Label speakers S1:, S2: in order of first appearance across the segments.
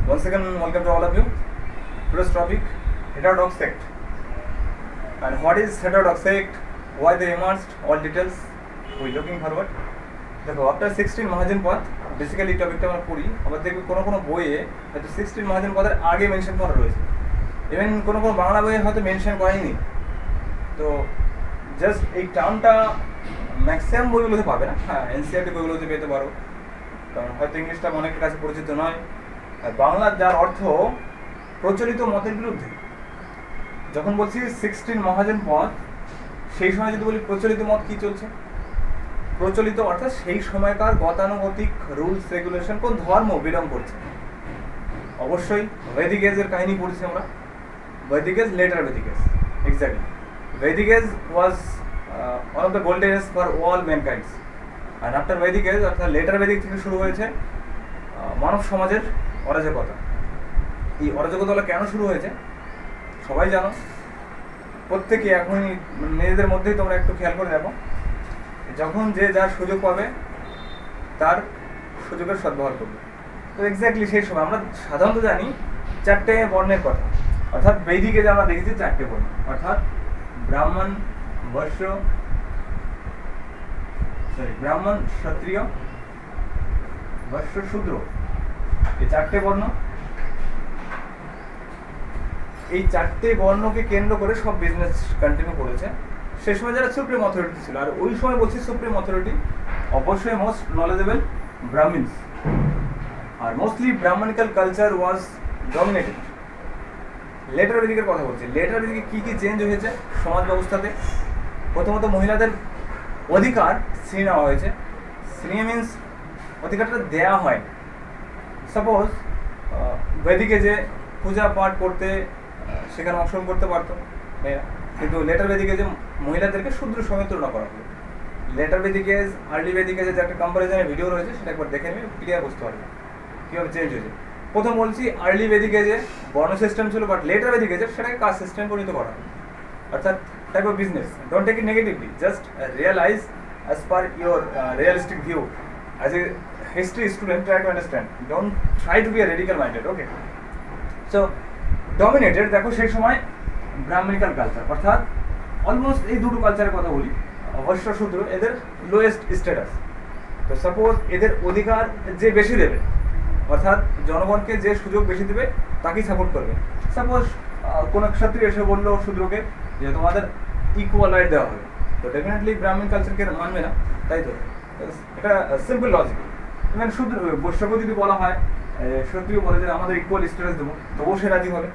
S1: Once again, welcome to all of you. Today's topic: heterodox sect. And what is heterodox sect? Why they emerged? All details we looking forward. দেখো after 16 মহাজন পথ basically এই টপিকটা আমরা পড়ি, আবার দেখবে কোনো কোনো বইয়ে হয়তো 16 মহাজন পথের আগে মেনশন করা রয়েছে, ইভেন কোনো কোনো বাংলা বইয়ে হয়তো মেনশন করেনি। তো জাস্ট এই টার্মটা ম্যাক্সিমাম বইগুলোতে পাবে না, হ্যাঁ এনসিআরটি বইগুলোতে পেতে পারো, কারণ হয়তো ইংলিশটা অনেকের কাছে পরিচিত নয়। আর বাংলার যার অর্থ প্রচলিত মতের বিরুদ্ধে। যখন বলছি 16 মহাজন পথ, সেই সময় যদি বলি প্রচলিত মত কি চলছে, প্রচলিত অর্থাৎ সেই সময়কার গতানুগতিক রুলস রেগুলেশন কোন ধর্ম বিলং করছে। অবশ্যই বৈদিক এজের কাহিনী পড়ছি আমরা, বৈদিক এজ লেটার বৈদিক এজ, এক্স্যাক্টলি বৈদিক age was one of the golden age for all mankinds. আর আফটার বৈদিক এজ অর্থাৎ লেটার বৈদিক থেকে শুরু হয়েছে মানব সমাজের অরাজকতা। এই অরাজকতা কেন শুরু হয়েছে সবাই জানো, প্রত্যেকে এখনই নিজেদের মধ্যেই তোমরা একটু খেয়াল করে দেখো, যখন যে যার সুযোগ পাবে তার সুযোগের সদ্ব্যবহার করবে। তো এক্স্যাক্টলি সেই সময় আমরা সাধারণত জানি 4টে বর্ণের কথা, অর্থাৎ বৈদিকে যে আমরা দেখেছি 4টে বর্ণ, অর্থাৎ ব্রাহ্মণ, বৈশ্য, ব্রাহ্মণ, ক্ষত্রিয়, বৈশ্য, শূদ্র, এই 4টে বর্ণ। এই 4টে বর্ণকে কেন্দ্র করে সব বিজনেস কন্টিনিউ করেছে। সে সময় যারা সুপ্রিম অথরিটি ছিল, আর ওই সময় বলছি সুপ্রিম অথরিটি অবশ্যই মোস্ট নলেজেবল ব্রাহ্মিনস, আর মোস্টলি ব্রাহ্মণিক্যাল কালচার ওয়াজ ডমিনেটেড। লেটার বেদিকের কথা বলছি, লেটার বেদিকে কী কী চেঞ্জ হয়েছে সমাজ ব্যবস্থাতে। প্রথমত মহিলাদের অধিকার ছিনিয়ে নেওয়া হয়েছে। ছিনিয়ে মিনস অধিকারটা দেয়া হয়। সাপোজ বেদিকে যে পূজা পাঠ করতে সেখানে অংশগ্রহণ করতে পারতো মেয়েরা, কিন্তু লেটার বেদিকে যে মহিলাদেরকে শূদ্র সমেত তুলনা করা হলো। লেটার বেদিকে আর্লি বেদিকে যে একটা কম্পারিজনের ভিডিও রয়েছে, সেটা একবার দেখে নিয়ে ক্লিয়ার বুঝতে পারবে কীভাবে চেঞ্জ হয়েছে। প্রথম বলছি আর্লি বেদিকে যে বর্ণ সিস্টেম ছিল, বাট লেটার বেদিকে যে সেটাকে কাস্ট সিস্টেম পরিণত করা হয়, অর্থাৎ type of business. Don't take it negatively, just realize as per your realistic view as a history student, try to understand, don't try to be a radical minded. Okay, so dominated দেখো সেই সময় ব্রাহ্মণিক্যাল culture, অর্থাৎ almost এই দুটো কালচারের কথা বলি, বৈশ্য শূদ্র এদের লোয়েস্ট স্ট্যাটাস। তো সাপোজ এদের অধিকার যে বেশি দেবে, অর্থাৎ জনগণকে যে সুযোগ বেশি দেবে তাকেই সাপোর্ট করবে। সাপোজ কোনো ক্ষত্রিয় এসে বললো শূদ্রকে যে তোমাদের ইকুয়াল রাইট দেওয়া হবে, তো ডেফিনেটলি ব্রাহ্মণ কালচারকে মানবে না, তাই তো এটা সিম্পল লজিক। ইভেন শূদ্র বৈশ্যকে যদি বলা হয়, ক্ষত্রিয় বলে যে আমাদের ইকুয়াল স্ট্যাটাস দেবো, তবুও সে রাজি হবে।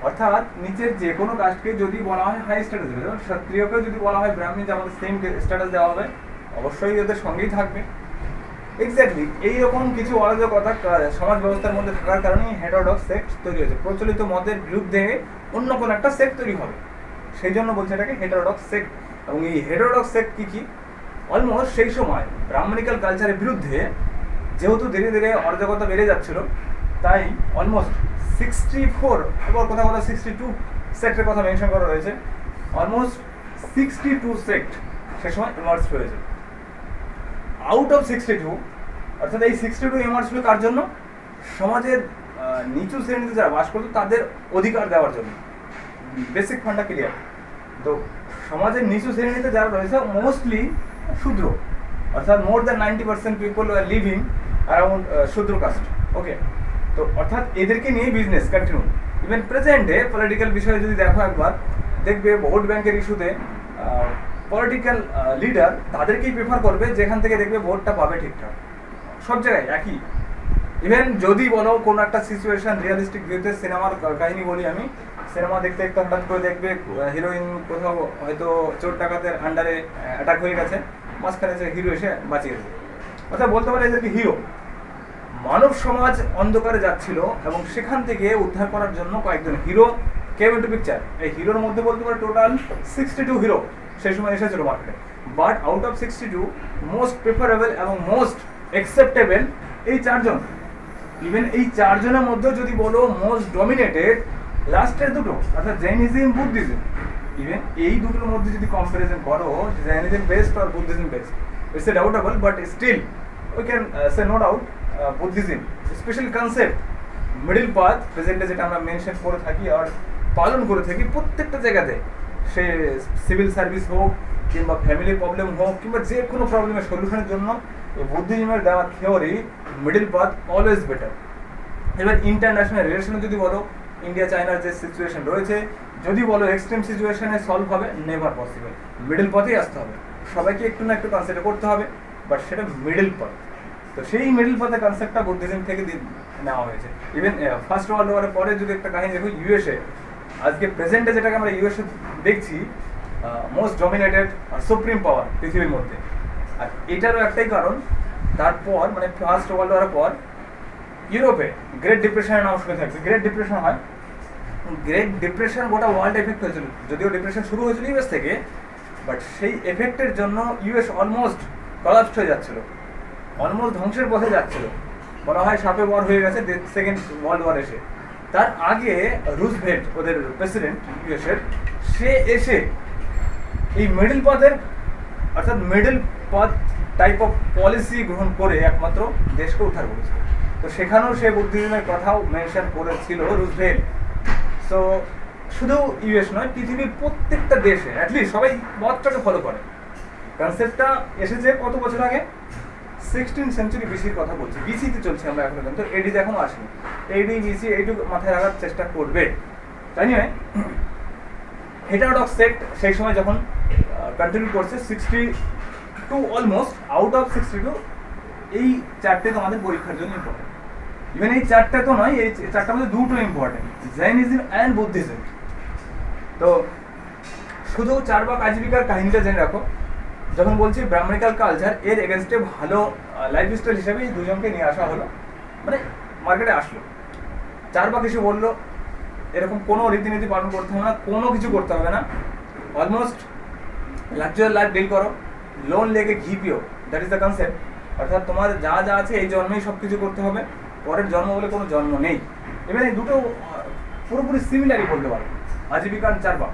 S1: অর্থাৎ নিচের যে কোনো কাস্টকে যদি বলা হয় হাই স্ট্যাটাস দেবে, যেমন ক্ষত্রিয়কে যদি বলা হয় ব্রাহ্মণ যে আমাদের সেম স্ট্যাটাস দেওয়া হবে, অবশ্যই ওদের সঙ্গেই থাকবে। এক্স্যাক্টলি এইরকম কিছু অরাজকতা সমাজ ব্যবস্থার মধ্যে থাকার কারণেই হেটারোডক্স সেক্ট তৈরি হয়েছে। প্রচলিত মতের বিরুদ্ধে অন্য কোনো একটা সেক্ট তৈরি হবে, সেই জন্য বলছে এটাকে হেটারোডক্স সেক্ট। এবং এই হেটারোডক্স সেক্ট কি অলমোস্ট সেই সময় ব্রাহ্মণিক্যাল কালচারের বিরুদ্ধে, যেহেতু ধীরে ধীরে অরাজকতা বেড়ে যাচ্ছিল, তাই অলমোস্ট 64 এবার কথা 62 সেক্টের কথা মেনশন করা রয়েছে। অলমোস্ট 62 সেক্ট সে সময় ইমার্জ হয়েছে। আউট অফ 62, অর্থাৎ এই 62 ইমার্জ হলো কার জন্য? সমাজের নিচু শ্রেণীতে যারা বাস করতো তাদের অধিকার দেওয়ার জন্য। বেসিক ফান্ডা ক্লিয়ার। তো সমাজের নিচু শ্রেণীতে যারা রয়েছে মোস্টলি শূদ্র, অর্থাৎ মোর দ্যান 90% পিপল আর লিভিং অ্যারাউন্ড শূদ্র কাস্ট। ওকে, তো অর্থাৎ এদেরকে নিয়ে বিজনেস কন্টিনিউ। ইভেন প্রেজেন্টে পলিটিক্যাল বিষয়ে যদি দেখো একবার, দেখবে ভোট ব্যাংকের ইস্যুতে পলিটিক্যাল লিডার তাদেরকেই প্রেফার করবে যেখান থেকে দেখবে ভোটটা পাবে ঠিকঠাক। সব জায়গায় একই। ইভেন যদি বলো কোনো একটা সিচুয়েশন রিয়েলিস্টিক ভিউতে, সিনেমার কাহিনী বলি আমি, সিনেমা দেখতে দেখতে হঠাৎ করে দেখবে হিরোইন কোথাও হয়তো চোর ডাকাতের আন্ডারে অ্যাটাক হয়ে গেছে, মাঝখানে যে হিরো এসে বাঁচিয়ে দেবে, অর্থাৎ বলতে পারে এদেরকে হিরো। মানব সমাজ অন্ধকারে যাচ্ছিল এবং সেখান থেকে উদ্ধার করার জন্য কয়েকজন হিরো কেম ইনটু পিকচার। এই হিরোর মধ্যে বলতে পারে টোটাল 62 হিরো সেই সময় এসেছিল মার্কেটে। But out of 62 most preferable এবং মোস্ট অ্যাকসেপ্টেবল এই 4 জন। ইভেন এই 4 জনের মধ্যে যদি বলো মোস্ট ডমিনেটেড লাস্টের দুটো, অর্থাৎ জৈনিজম, বুদ্ধিজম। ইভেন এই দুটোর মধ্যে যদি কম্পারিজন করো, জৈনিজম বেস্ট আর Buddhism best, it's a doubtable, but still we can say no doubt Buddhism, especially concept middle path প্রেজেন্টে যেটা আমরা মেনশন করে থাকি আর পালন করে থাকি প্রত্যেকটা জায়গাতে, সে সিভিল সার্ভিস হোক কিংবা ফ্যামিলি প্রবলেম হোক কিংবা যে কোনো প্রবলেমের সলিউশনের জন্য এই বুদ্ধিজীবীর দেওয়া theory middle path always better. এবার ইন্টারন্যাশনাল রিলেশনে যদি বলো, ইন্ডিয়া চায়নার যে সিচুয়েশন রয়েছে, যদি বলো এক্সট্রিম সিচুয়েশনে সলভ হবে, নেভার পসিবল। মিডল পথেই আসতে হবে, সবাইকে একটু না একটু কনসিডার করতে হবে, বাট সেটা মিডল পথ। তো সেই মিডল পথের কনসেপ্টটা বুদ্ধিজম থেকে নেওয়া হয়েছে। ইভেন ফার্স্ট ওয়ার্ল্ড ওয়ারের পরে যদি একটা কাহিনী দেখো, ইউএসএ আজকে প্রেজেন্টে যেটাকে আমরা ইউএসএ দেখছি মোস্ট ডমিনেটেড সুপ্রিম পাওয়ার পৃথিবীর মধ্যে। আর এটারও একটাই কারণ, তারপর মানে ফার্স্ট ওয়ার্ল্ড ওয়ারের পর ইউরোপে গ্রেট ডিপ্রেশনের নাম শুনে থাকবে। গ্রেট ডিপ্রেশন হয়, গ্রেট ডিপ্রেশন গোটা ওয়ার্ল্ড এফেক্ট হয়েছিল, যদিও ডিপ্রেশন শুরু হয়েছিল ইউএস থেকে, বাট সেই এফেক্টের জন্য ইউএস অলমোস্ট কলাপসড হয়ে যাচ্ছিল, অলমোস্ট ধ্বংসের পথে যাচ্ছিল। বলা হয় সাপে ওয়ার হয়ে গেছে সেকেন্ড ওয়ার্ল্ড ওয়ার এসে। তার আগে রুজভেল্ট ওদের প্রেসিডেন্ট ইউএসের, সে এসে এই মিডল পথের অর্থাৎ মিডল পথ টাইপ অফ পলিসি গ্রহণ করে একমাত্র দেশকে উদ্ধার করেছে। তো সেখানেও সে বুদ্ধিজীবীর কথাও মেনশন করেছিল রুজভেল্ট। সো শুধু ইউএস নয়, পৃথিবীর প্রত্যেকটা দেশে অ্যাটলিস্ট সবাই মতটাকে ফলো করে। কনসেপ্টটা এসেছে কত বছর আগে, 16th সেঞ্চুরি বিসির কথা বলছি, বিসিতে চলছে আমরা এখন, কিন্তু এডিতে এখনো আসেনি। এডি বিসি এইটুকু মাথায় রাখার চেষ্টা করবে, তাই নয়। হেটারোডক্স সেক্ট সেই সময় যখন কন্টিনিউ করছে 62 অলমোস্ট আউট অফ 62, এই চারটে তোমাদের পরীক্ষার জন্য ইম্পর্টেন্ট। ইভেন এই চারটা তো নয়, এই চারটার মধ্যে দুটো ইম্পর্টেন্ট, জৈনিজম অ্যান্ড বুদ্ধিজম। তো শুধু চারবাক আজীবিকার কাহিনীটা জেনে রাখো। যখন বলছি ব্রাহ্মণিক্যাল কালচার, এর এগেনস্টে ভালো লাইফস্টাইল হিসেবে এই দুজনকে নিয়ে আসা হলো, মানে মার্কেটে আসলো। চারবাক এসে বললো এরকম কোনো রীতিনীতি পালন করতে হবে না, কোনো কিছু করতে হবে না, অলমোস্ট লাক্সারি লাইফ ডিল করো, লোন লেগে ঘি পিও, দ্যাট ইজ দ্য কনসেপ্ট। অর্থাৎ তোমার যা যা আছে এই জন্মেই সব কিছু করতে হবে, পরের জন্ম বলে কোনো জন্ম নেই। এবার এই দুটো পুরোপুরি সিমিলারই বলতে পারো, আজীবিকা আর চারবাক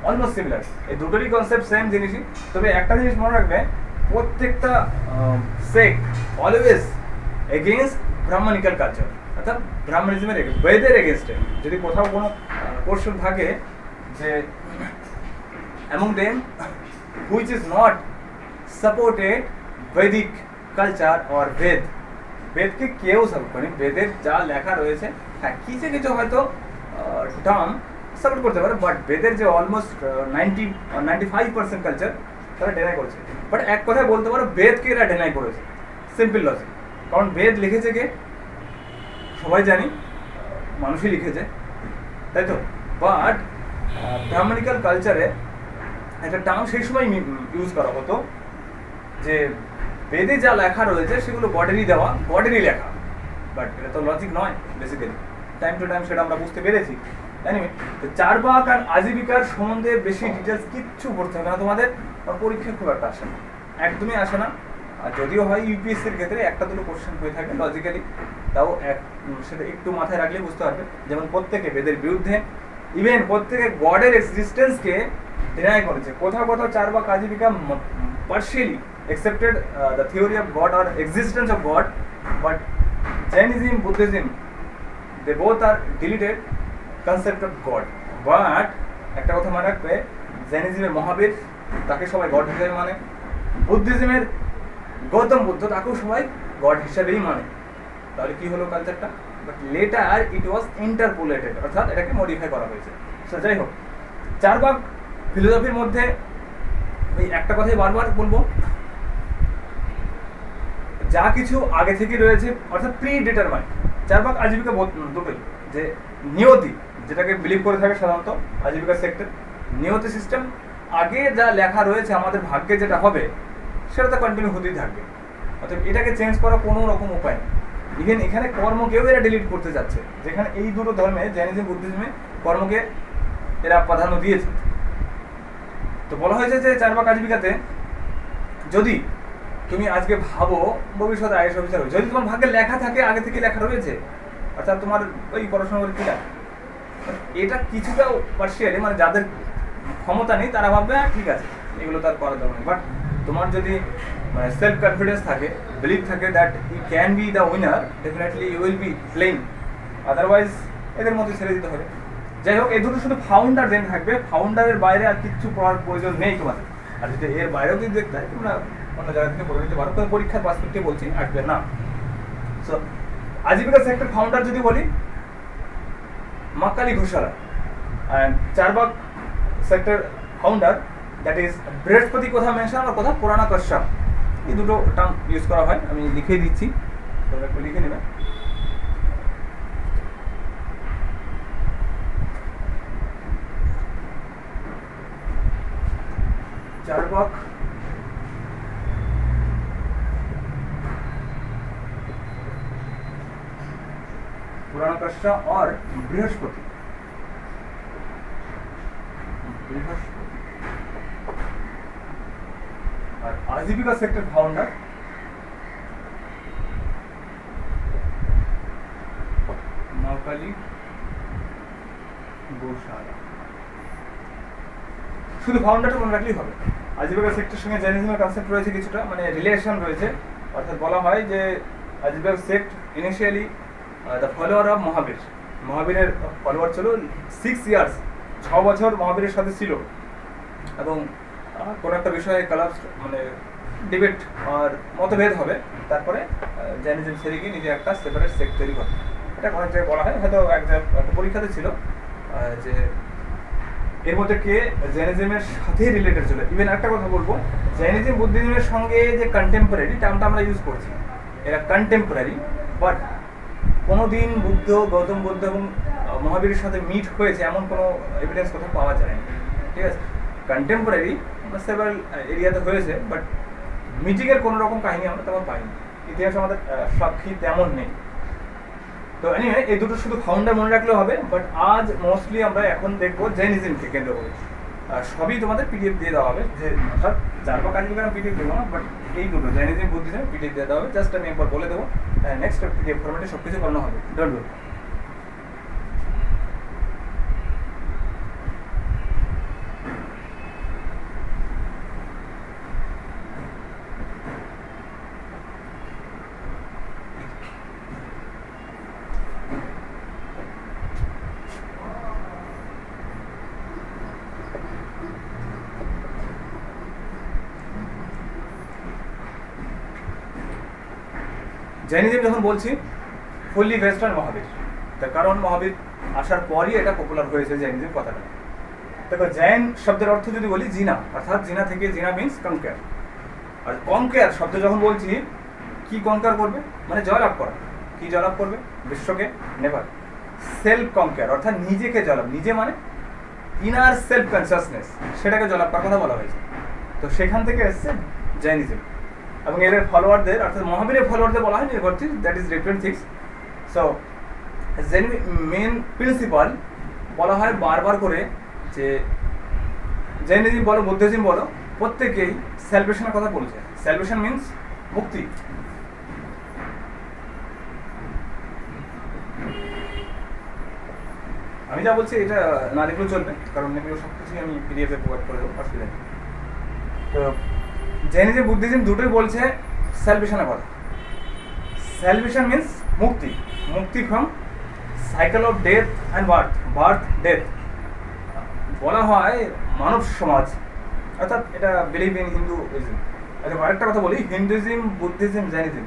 S1: অলমোস্ট সিমিলার, এই দুটোরই কনসেপ্ট সেম জিনিসই। তবে একটা জিনিস মনে রাখবে, প্রত্যেকটা সেক্ট অলওয়েজ এগেইনস্ট ব্রাহ্মণিক্যাল কালচার, অর্থাৎ ব্রাহ্মণিজমের বেদের এগেনস্টে। যদি কোথাও কোনো কোশ্চেন থাকে যে among them which is not supported Vedic culture or Ved, বেদকে কেউ সাপোর্ট করেনি। বেদের যা লেখা রয়েছে, হ্যাঁ কিছু কিছু হয়তো টার্ম সাপোর্ট করতে পারে, বাট বেদের যে অলমোস্ট 95% কালচার তারা ডেনাই করেছে। বাট এক কথায় বলতে পারো বেদকে এরা ডেনাই করেছে, সিম্পল লজিক। কারণ বেদ লিখেছে কে সবাই জানি, মানুষই লিখেছে, তাই তো। বাট ব্রাহ্মণিক্যাল কালচারে একটা টার্ম সেই সময় ইউজ করা হতো যে বেদে যা লেখা রয়েছে সেগুলো গডেরই দেওয়া, গডেরই লেখা। বাট এটা তো লজিক নয় বেসিক্যালি, টাইম টু টাইম সেটা আমরা বুঝতে পেরেছি। এনিওয়ে, তো চারবাক আর আজীবিকার সম্বন্ধে বেশি ডিটেলস কিচ্ছু পড়তে হবে না তোমাদের, পরীক্ষা খুব একটা আসে না, একদমই আসে না। আর যদিও হয় ইউপিএসসির ক্ষেত্রে একটা দুটো কোশ্চেন হয়ে থাকে লজিক্যালি, তাও সেটা একটু মাথায় রাখলে বুঝতে পারবে। যেমন প্রত্যেকে বেদের বিরুদ্ধে, ইভেন প্রত্যেকে গডের এক্সিস্টেন্সকে ডিনাই করেছে। কোথাও কোথাও Charvaka Ajeevika partially accepted the theory of God or existence of God, but Jainism, Buddhism, they both are deleted concept of God. But একটা কথা মনে রাখবে, জৈনিজমের মহাবীর তাকে সবাই গড হিসেবে মানে, বুদ্ধিজমের গৌতম বুদ্ধ তাকেও সবাই গড হিসেবেই মানে। তাহলে কি হলো কালচারটা? বাট লেটার ইট ওয়াজ ইন্টারপোলেটেড, অর্থাৎ এটাকে মডিফাই করা হয়েছে। সো যাই হোক, চারবাক ফিলোসফির মধ্যে ওই একটা কথাই বারবার বলবো, যা কিছু আগে থেকে রয়েছে অর্থাৎ প্রি ডিটারমাইন্ড। চারবাক আজীবিকা দুটোই, যে নিয়তি যেটাকে বিলিভ করে থাকে সাধারণত আজীবিকা সেক্টর, নিয়তি সিস্টেম, আগে যা লেখা রয়েছে আমাদের ভাগ্যে যেটা হবে সেটা তো কন্টিনিউ হতেই থাকবে, অর্থাৎ এটাকে চেঞ্জ করার কোনো রকম উপায় নেই। ইভেন এখানে কর্মকেও এরা ডিলিট করতে যাচ্ছে, যেখানে এই দুটো ধর্মে জৈনিজম বুদ্ধিজমে কর্মকে এরা প্রাধান্য দিয়েছে। তো বলা হয়েছে যে চারবাক আজীবিকাতে যদি তুমি আজকে ভাবো ভবিষ্যতে আইএস অফিসার হবে, যদি তোমার ভাগ্যে লেখা থাকে, আগে থেকে লেখা রয়েছে, অর্থাৎ তোমার ওই পড়াশোনা করে কি লাগে, এটা কিছুটা পার্সিয়ালি, মানে যাদের ক্ষমতা নেই তারা ভাববে হ্যাঁ ঠিক আছে এগুলো তার করার দরকার নেই। বাট তোমার যদি সেলফ কনফিডেন্স থাকে, বিলিভ থাকে that you can be the winner, definitely you will be playing otherwise এদের মধ্যে ছেড়ে দিতে হবে। যাই হোক, এই দুটো শুধু ফাউন্ডার দেন থাকবে, ফাউন্ডারের বাইরে আর কিচ্ছু পড়ার প্রয়োজন নেই তোমাদের। আর যদি এর বাইরেও যদি দেখতে হয় তোমরা অন্য জায়গা থেকে পড়ে নিতে পারো, কোনো পরীক্ষার পার্সপেক্টিভ বলছি, আসবে না। সো আজীবিকা সেক্টর ফাউন্ডার যদি বলি Makkhali Gosala, and Charvaka sector founder that is Brihaspati, কোথা মেনশন আর কোথা পুরানা কশ্যপ, এই দুটো টার্ম ইউজ করা হয়। আমি লিখে দিচ্ছি, তোমরা একটু লিখে নেবে। चारबाग पुराना कक्षा और बृहस्पति और आजीविका सेक्टर फाउंडर माकाली गोशाला। শুধু ফাউন্ডারটা মনে রাখলেই হবে। আজীবিকা সেক্টরের সঙ্গে জৈনিজমের কনসেপ্ট রয়েছে কিছুটা, মানে রিলেশন রয়েছে। অর্থাৎ বলা হয় যে Ajivika sect initially the follower of Mahavira, মহাবীরের ফলোয়ার ছিল 6 ইয়ার্স, 6 বছর মহাবীরের সাথে ছিল, এবং কোনো একটা বিষয়ে কালাস মানে ডিবেট আর মতভেদ হবে, তারপরে জৈনিজম ছেড়ে গিয়ে নিজে একটা সেপারেট সেক্ট তৈরি করে। এটা অনেক জায়গায় বলা হয়, হয়তো একটা পরীক্ষাতে ছিল যে এর মধ্যে কে জৈনিজমের সাথে রিলেটেড ছিল। ইভেন একটা কথা বলবো, জৈনিজম বুদ্ধিজমের সঙ্গে যে কন্টেম্পোরারি টার্মটা আমরা ইউজ করছি, এরা কন্টেম্পোরারি, বাট কোনোদিন বুদ্ধ, গৌতম বুদ্ধ এবং মহাবীরের সাথে মিট হয়েছে এমন কোনো এভিডেন্স কোথাও পাওয়া যায়নি। ঠিক আছে, কন্টেম্পোরারি সেভারাল এরিয়াতে হয়েছে, বাট মিটিংয়ের কোনো রকম কাহিনী আমরা তেমন পাইনি, ইতিহাসে আমাদের সাক্ষী তেমন নেই। তো এনিওয়ে, এই দুটো শুধু ফাউন্ডার মনে রাখলেও হবে, বাট আজ মোস্টলি আমরা এখন দেখবো জৈনিজমকে কেন্দ্র করে। সবই তোমাদের পিডিএফ দিয়ে দেওয়া হবে, যে অর্থাৎ চারবাগ আজীবিকা আমি পিডিএফ দেবো না, বাট এই দুটো জৈনিজম বুদ্ধিজম পিডিএফ দিয়ে দেওয়া হবে। জাস্ট আমি একবার বলে দেবো, নেক্সট পিডিএফ ফরম্যাটে সব কিছু করানো হবে। Don't worry. জৈনিজম যখন বলছি ফুললি ওয়েস্টার্ন মহাবীর, তার কারণ মহাবীর আসার পরই এটা পপুলার হয়েছে জৈনিজম কথাটা। দেখো, জৈন শব্দের অর্থ যদি বলি জিনা, অর্থাৎ জিনা থেকে, জিনা মিন্স কনকার। আর কনকার শব্দ যখন বলছি, কি কনকার করবে মানে জয়লাভ করা। কি জয়লাভ করবে? বিশ্বকে, নেভার। সেলফ কনকার অর্থাৎ নিজেকে জয়লাভ, নিজে মানে ইনার সেলফ কনসিয়াসনেস, সেটাকে জয়লাভ করার কথা বলা হয়েছে। তো সেখান থেকে এসছে জৈনিজম, এবং এর ফলোয়ারদের অর্থাৎ মহাবীরের ফলোয়ারদের বলা হয় নির্ভরশীল, that is different things. So main principle বলা হয় বারবার করে যে জৈনিজম বলো, বুদ্ধিজম বলো, প্রত্যেকেই স্যালভেশনের কথা বলছে। স্যালভেশন মিন্স মুক্তি। আমি যা বলছি এটা না লিখলেও চলবে, কারণ এগুলো সব কিছুই আমি পিডিএফে প্রোভাইড করে দেবো, অসুবিধা নেই। তো জৈনিজম বুদ্ধিজম দুটোই বলছে স্যালভেশনের কথা। স্যালভেশন মিন্স মুক্তি, মুক্তি from cycle of death and birth, birth death. বলা হয় মানব সমাজ, অর্থাৎ এটা বিলিভ ইন হিন্দুইজম। আচ্ছা, আরেকটা কথা বলি, হিন্দুইজম, বুদ্ধিজম, জৈনিজম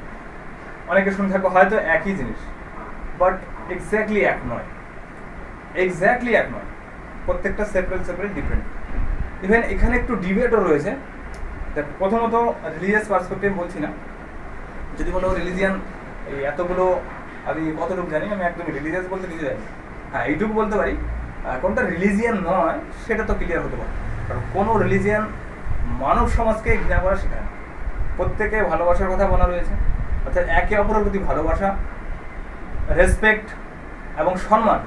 S1: অনেকে শুনে থাকবো হয়তো একই জিনিস, বাট এক্স্যাক্টলি এক নয়, এক্স্যাক্টলি এক নয়, প্রত্যেকটা সেপারেট সেপারেট ডিফারেন্ট। ইভেন এখানে একটু ডিবেটও রয়েছে। প্রথমত রিলিজিয়াস পার্সপেক্টিভ বলছি না, যদি বলো রিলিজিয়ান এই এতগুলো, আমি কতটুকু জানি, আমি একদম রিলিজিয়াস বলতে কিছু জানি। হ্যাঁ, এইটুকু বলতে পারি, কোনটা রিলিজিয়ান নয় সেটা তো ক্লিয়ার হতে পারে, কারণ কোনো রিলিজিয়ান মানব সমাজকে ঘৃণা করা শেখায় না। প্রত্যেকে ভালোবাসার কথা বলা রয়েছে, অর্থাৎ একে অপরের প্রতি ভালোবাসা, রেসপেক্ট এবং সম্মান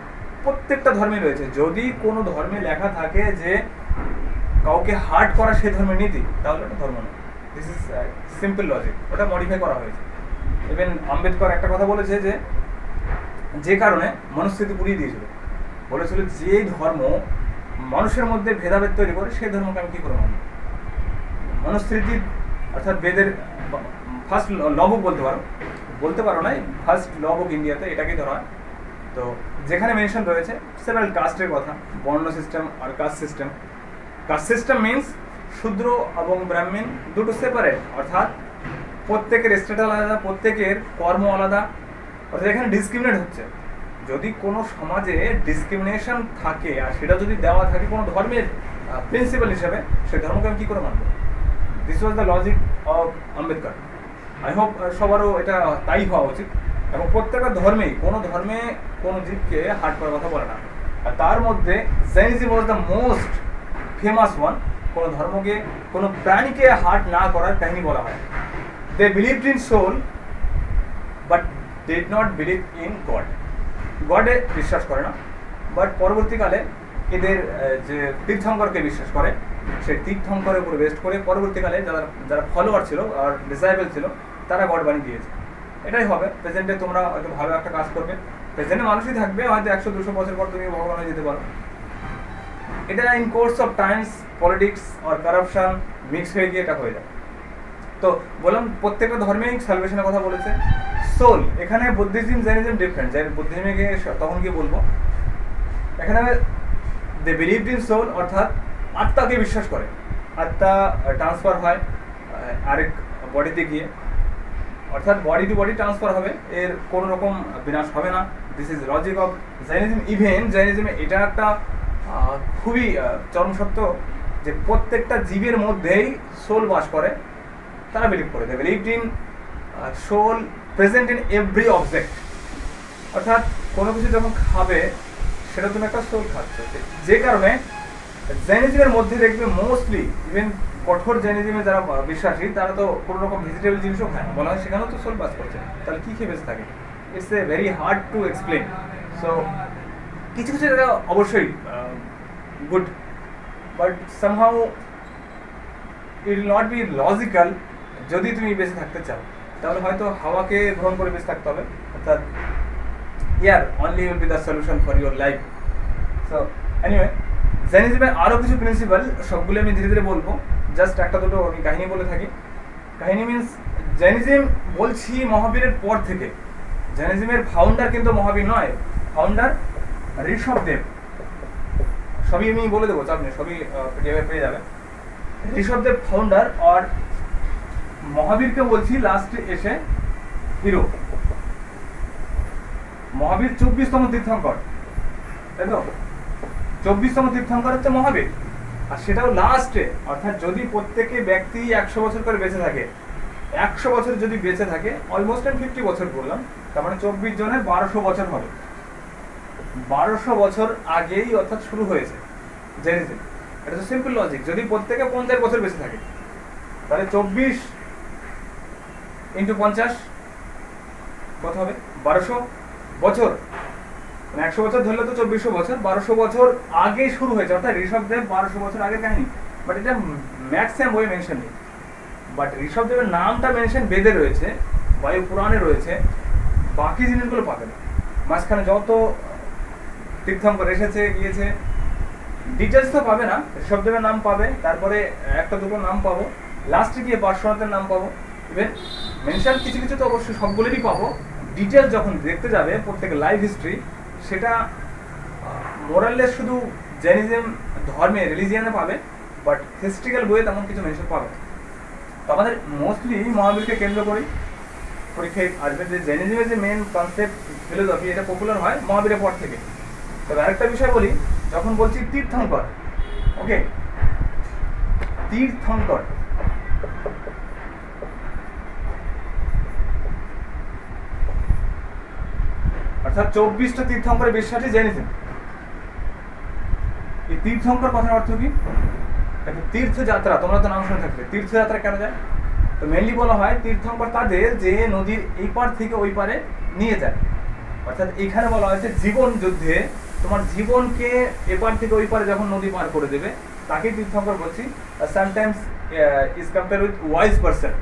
S1: প্রত্যেকটা ধর্মে রয়েছে। যদি কোনো ধর্মে লেখা থাকে যে কাউকে হার্ট করা সেই ধর্মের নীতি, তাহলে ওটা ধর্ম নয়। দিস ইজ সিম্পল লজিক, ওটা মডিফাই করা হয়েছে। ইভেন আম্বেদকর একটা কথা বলেছে যে কারণে মনুস্মৃতি পুড়িয়ে দিয়েছিল, বলেছিল যে ধর্ম মানুষের মধ্যে ভেদাভেদ তৈরি করে সেই ধর্মকে আমি কী করে মানব। মনুস্মৃতি অর্থাৎ বেদের ফার্স্ট ল বুক বলতে পারো না, ফার্স্ট ল বুক ইন্ডিয়াতে এটাকেই ধরা হয়। তো তো যেখানে মেনশন রয়েছে সেভারাল কাস্টের কথা, বর্ণ সিস্টেম আর caste system. Caste system means Shudra এবং ব্রাহ্মণ দুটো সেপারেট, অর্থাৎ প্রত্যেকের স্টেটাস আলাদা, প্রত্যেকের কর্ম আলাদা, অর্থাৎ এখানে ডিসক্রিমিনেট হচ্ছে। যদি কোনো সমাজে ডিসক্রিমিনেশন থাকে আর সেটা যদি দেওয়া থাকে কোনো ধর্মের প্রিন্সিপাল হিসাবে, সেই ধর্মকে আমি কী করে মানব? This was the logic of Ambedkar. I hope সবারও এটা তাই হওয়া উচিত। এবং প্রত্যেকটা ধর্মেই কোনো ধর্মে কোনো জীবকে হার্ট করার কথা বলে না। আর তার মধ্যে Jainism was the most famous one. কোনো ধর্মকে, কোনো প্রাণীকে হার্ট না করার কাহিনী বলা হয়। They believed in soul but did not believe in god. গডে বিশ্বাস করে না, বাট পরবর্তীকালে এদের যে তীর্থঙ্করকে বিশ্বাস করে, সেই তীর্থঙ্করের উপর বেস্ট করে পরবর্তীকালে যারা ফলোয়ার ছিল আর ডিসাইবল ছিল তারা গড বানিয়ে দিয়েছে। এটাই হবে। প্রেজেন্টে তোমরা হয়তো ভালো একটা কাজ করবে, প্রেজেন্টে মানুষই থাকবে, হয়তো 100-200 বছর পর তুমি ভগবান হয়ে যেতে পারো। এটা in course of times politics আর কারাপশন মিক্স হয়ে গিয়ে এটা হয়ে যায়। তো বললাম প্রত্যেকটা ধর্মেই সালভেশনের কথা বলেছে। সোল, এখানে বুদ্ধিজম জৈনিজম ডিফারেন্ট। বুদ্ধিজমকে তখন কি বলবো, এখানে দে বিলিভড ইন সোল, অর্থাৎ আত্মাকে বিশ্বাস করে। আত্মা ট্রান্সফার হয় আরেক বডিতে গিয়ে, অর্থাৎ বডি টু বডি ট্রান্সফার হবে, এর কোনো রকম বিনাশ হবে না। This is logic of Jainism. Even জৈনিজমে এটা একটা খুবই চরম সত্য যে প্রত্যেকটা জীবের মধ্যেই সোল বাস করে, তারা বিলিভ করে। They believed in soul present in every object, অর্থাৎ কোনো কিছু যখন খাবে সেটা তুমি একটা সোল খাচ্ছ। যে কারণে জৈনিজমের মধ্যে দেখবে মোস্টলি ইভেন কঠোর জৈনিজমে যারা বিশ্বাসী তারা তো কোনো রকম ভেজিটেবল জিনিসও খায় না, বলা হয় সেখানেও তো সোল বাস করছে, তাহলে কী খেয়ে বেঁচে থাকে? It's a very hard to explain. So কিছু কিছু জায়গা অবশ্যই good, but somehow it will not be logical. যদি তুমি বেঁচে থাকতে চাও তাহলে হয়তো হাওয়াকে গ্রহণ করে বেঁচে থাকতে হবে, অর্থাৎ air only will be the solution for your life. So anyway, জৈনিজমের আরও কিছু প্রিন্সিপাল, সবগুলো আমি ধীরে ধীরে বলবো, জাস্ট একটা দুটো আমি কাহিনী বলে থাকি। কাহিনী মিনস জৈনিজম বলছি মহাবীরের পর থেকে। জৈনিজমের ফাউন্ডার কিন্তু মহাবীর নয়, ফাউন্ডার ঋষভদেব। সবই আমি বলে দেবো, চাপ নেই, সবই পেয়ে যাবে। ঋষভদেব ফাউন্ডার, আর মহাবীরকে বলছি লাস্টে এসে হিরো। মহাবীর 24তম তীর্থঙ্কর, তাই তো? 24তম তীর্থঙ্কর হচ্ছে মহাবীর, আর সেটাও লাস্টে। অর্থাৎ যদি প্রত্যেকে ব্যক্তি 100 বছর করে বেঁচে থাকে, 100 বছর যদি বেঁচে থাকে, অলমোস্ট 50 বছর বললাম, তার মানে 24 জনের 1200 বছর হবে। 1200 বছর আগেই অর্থাৎ শুরু হয়েছে জৈনিজম। এটা তো সিম্পল লজিক। যদি প্রত্যেকে 50 বছর বেঁচে থাকে তাহলে 24 ইন্টু 50 কত হবে? 1200 বছর। 100 বছর ধরলে তো 2400 বছর, 1200 বছর আগে শুরু হয়েছে, অর্থাৎ ঋষভদেব 1200 বছর আগের কাহিনী। বাট এটা ম্যাক্সিমাম বই মেনশন নেই, বাট ঋষভদেবের নামটা মেনশন বেদে রয়েছে, বায়ু পুরাণে রয়েছে, বাকি জিনিসগুলো পাবে না। মাঝখানে যত তীর্থঙ্কর এসেছে গিয়েছে ডিটেলস তো পাবে না। ঋষভদেবের নাম পাবে, তারপরে একটা দুটো নাম পাবো, লাস্টে গিয়ে পার্শ্বনাথের নাম পাবো। ইভেন মেনশন কিছু কিছু তো অবশ্যই সবগুলোরই পাবো। ডিটেলস যখন দেখতে যাবে প্রত্যেকের লাইফ হিস্ট্রি, সেটা মোরাললেস শুধু জৈনিজম ধর্মে রিলিজিয়ানে পাবে, বাট হিস্ট্রিক্যাল বইয়ে তেমন কিছু মেনশন পাবে। তো আমাদের মোস্টলি মহাবীরকে কেন্দ্র করি পরীক্ষায় আসবে যে জৈনিজমের যে মেন কনসেপ্ট ফিলোসফি, এটা পপুলার হয় মহাবীরের পর থেকে। তবে আরেকটা বিষয় বলি, যখন বলছি তীর্থঙ্কর, ওকে, তীর্থঙ্কর অর্থাৎ 24টা তীর্থঙ্করের বিশ্বাসী জৈনিজম। এই তীর্থঙ্কর কথার অর্থ কি? তীর্থযাত্রা, তোমরা তো নাম শুনে থাকবে। তীর্থযাত্রা কেন যায়? তো মেনলি বলা হয় তীর্থঙ্কর তাদের যে নদীর এই পার থেকে ওই পারে নিয়ে যায়। অর্থাৎ এখানে বলা হয়েছে জীবন যুদ্ধে তোমার জীবনকে এপার থেকে ওই পারে যখন নদী পার করে দেবে তাকে তীর্থঙ্কর বলছি। Sometimes is compare with wise person,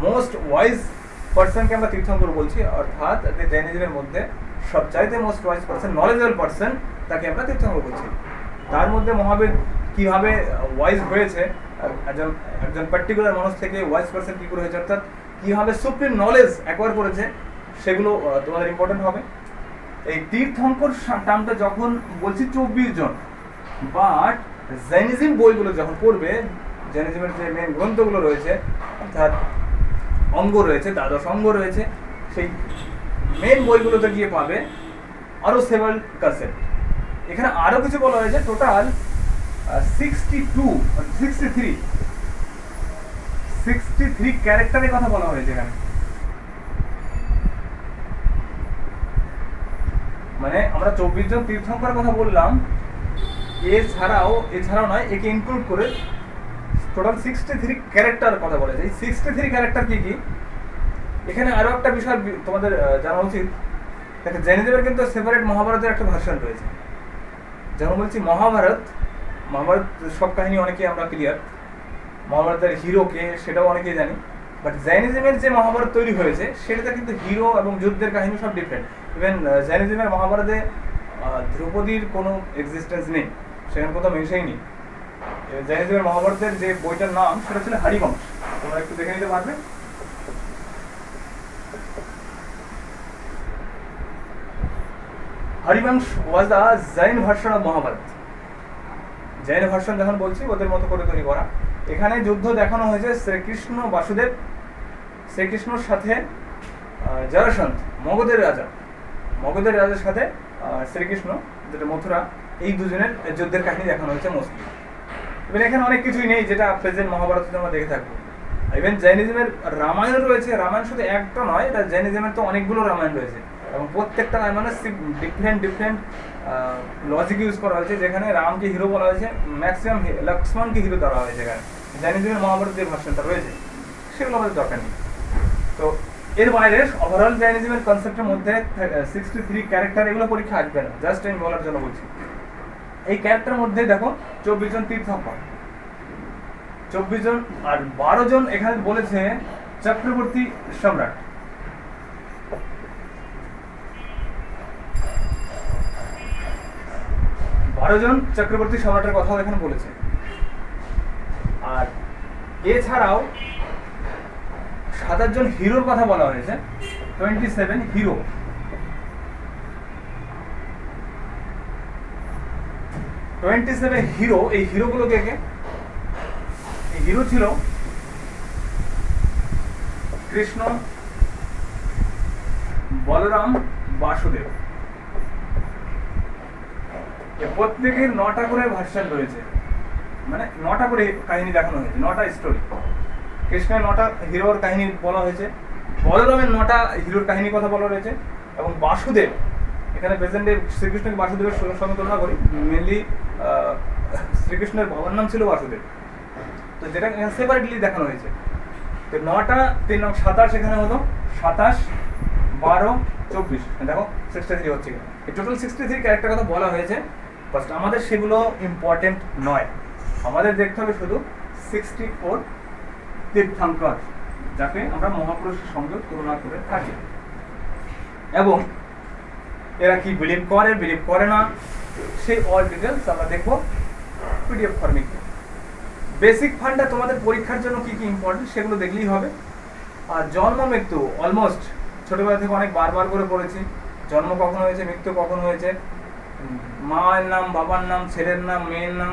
S1: most wise পারসনকে আমরা তীর্থঙ্কর বলছি। অর্থাৎ জৈনিজমের মধ্যে সবচাইতে most wise person, knowledgeable person, তাকে আমরা তীর্থঙ্কর বলছি। তার মধ্যে মহাবীর কীভাবে ওয়াইজ হয়েছে, একজন পার্টিকুলার মানুষ থেকে ওয়াইজ পারসন কী করে হয়েছে, অর্থাৎ কীভাবে সুপ্রিম নলেজ অ্যাকোয়ার করেছে, সেগুলো তোমাদের ইম্পর্টেন্ট হবে। এই তীর্থঙ্কর টার্মটা যখন বলছি 24 জন, বাট জৈনিজম বইগুলো যখন পড়বে, জৈনিজমের যে মেন গ্রন্থগুলো রয়েছে অর্থাৎ অঙ্গ রয়েছে, দ্বাদশ অঙ্গ রয়েছে, সেই মেন বইগুলোতে গিয়ে পাবে আরো সেভারাল কনসেপ্ট। এখানে আরো কিছু বলা হয়েছে, টোটাল 63 ক্যারেক্টারের কথা বলা হয়েছে এখানে। মানে আমরা 24 জন তীর্থঙ্করের কথা বললাম, এছাড়াও নয়, একে ইনক্লুড করে টোটাল 63 ক্যারেক্টার কথা বলা যায়। 63 ক্যারেক্টার কি কি? এখানে আরো একটা বিষয় তোমাদের জানা উচিত, দেখো জৈনদেবের কিন্তু সেপারেট মহাভারতের একটা ভার্সন রয়েছে। যেমন বলছি মহাভারত সব কাহিনী অনেকেই আমরা ক্লিয়ার, মহাভারতের হিরোকে সেটাও অনেকেই জানি, বাট জৈনিজমের যে মহাভারত তৈরি হয়েছে সেটাতে কিন্তু হিরো এবং যুদ্ধের কাহিনী সব ডিফারেন্ট। ইভেন জৈনিজমের মহাভারতে দ্রৌপদীর কোনো এক্সিস্টেন্স নেই, সেখানে কোথাও মেনশনই নেই। জৈনিজমের মহাভারতের যে বইটার নাম সেটা ছিল হরিবংশ, তোমরা একটু দেখে নিতে পারবে। Harivamsha was the Jain version of Mahabharata. Jain version যখন বলছি ওদের মতো করে তৈরি করা। এখানে যুদ্ধ দেখানো হয়েছে শ্রীকৃষ্ণ বাসুদেব, শ্রীকৃষ্ণর সাথে জরাসন্ধ মগধের রাজার সাথে শ্রীকৃষ্ণ, যেটা মথুরা, এই দুজনের যুদ্ধের কাহিনী দেখানো হয়েছে মোস্টলি। এবার এখানে অনেক কিছুই নেই যেটা প্রেজেন্ট মহাভারতে আমরা দেখে থাকবো। ইভেন জৈনিজমের রামায়ণ রয়েছে, রামায়ণ শুধু একটা নয়, এটা জৈনিজমের তো অনেকগুলো রামায়ণ রয়েছে, এবং প্রত্যেকটা রামায়ণে ডিফারেন্ট লজিক ইউজ করা হয়েছে। যেখানে রামকে হিরো বলা হয়েছে, ম্যাক্সিমাম লক্ষ্মণকে হিরো ধরা হয়েছে। এখানে জৈনিজমের মহাভারত যে ভার্সনটা রয়েছে সেগুলো আমাদের দরকার নেই। তো এর বাইরে ওভারঅল জৈনিজমের কনসেপ্টের মধ্যে 63 ক্যারেক্টার, এগুলো পরীক্ষা আসবে না, জাস্ট আমি বলার জন্য বলছি। এই ক্যারেক্টারের মধ্যে দেখো 24 জন তীর্থঙ্কর, 24 জন, আর 12 জন এখানে বলেছে চক্রবর্তী সম্রাট। চক্রবর্তী সম্রাটের কথাও এখানে বলেছে। আর এছাড়াও 27 জন হিরোর কথা বলা হয়েছে, 27 হিরো। এই হিরোগুলো কে কে? এই হিরো ছিল কৃষ্ণ, বলরাম, বাসুদেব। প্রত্যেকের 9টা করে ভার্সন রয়েছে, মানে 9টা করে কাহিনী দেখানো হয়েছে, 9টা স্টোরি। কৃষ্ণের 9টা হিরোর কাহিনী বলা হয়েছে, বলরামের 9টা হিরোর কাহিনী কথা বলা হয়েছে, এবং বাসুদেব, এখানে প্রেজেন্টে শ্রীকৃষ্ণকে বাসুদেবের সঙ্গে তুলনা করি, মেনলি শ্রীকৃষ্ণের বাবার নাম ছিল বাসুদেব, তো যেটা সেপারেটলি দেখানো হয়েছে। তো 9টা 3 9 27 এখানে হলো, 27 12 24, দেখো 63 হচ্ছে। এই টোটাল 63 ক্যারেক্টার কথা বলা হয়েছে। ফার্স্ট আমাদের সেগুলো ইম্পর্টেন্ট নয়, আমাদের দেখতে হবে শুধু 64 তীর্থঙ্কর, যাকে আমরা মহাপুরুষের সঙ্গে তুলনা করে থাকি, এবং এরা কি বিলিভ করে না, সেই অল ডিটেলস আমরা দেখবো পিডিএফ ফর্মে। বেসিক ফান্ডটা তোমাদের পরীক্ষার জন্য কি কি ইম্পর্টেন্ট সেগুলো দেখলেই হবে। আর জন্ম মৃত্যু অলমোস্ট ছোটবেলা থেকে অনেক বারবার করে পড়েছি, জন্ম কখন হয়েছে, মৃত্যু কখন হয়েছে, মায়ের নাম, বাবার নাম, ছেলের নাম, মেয়ের নাম,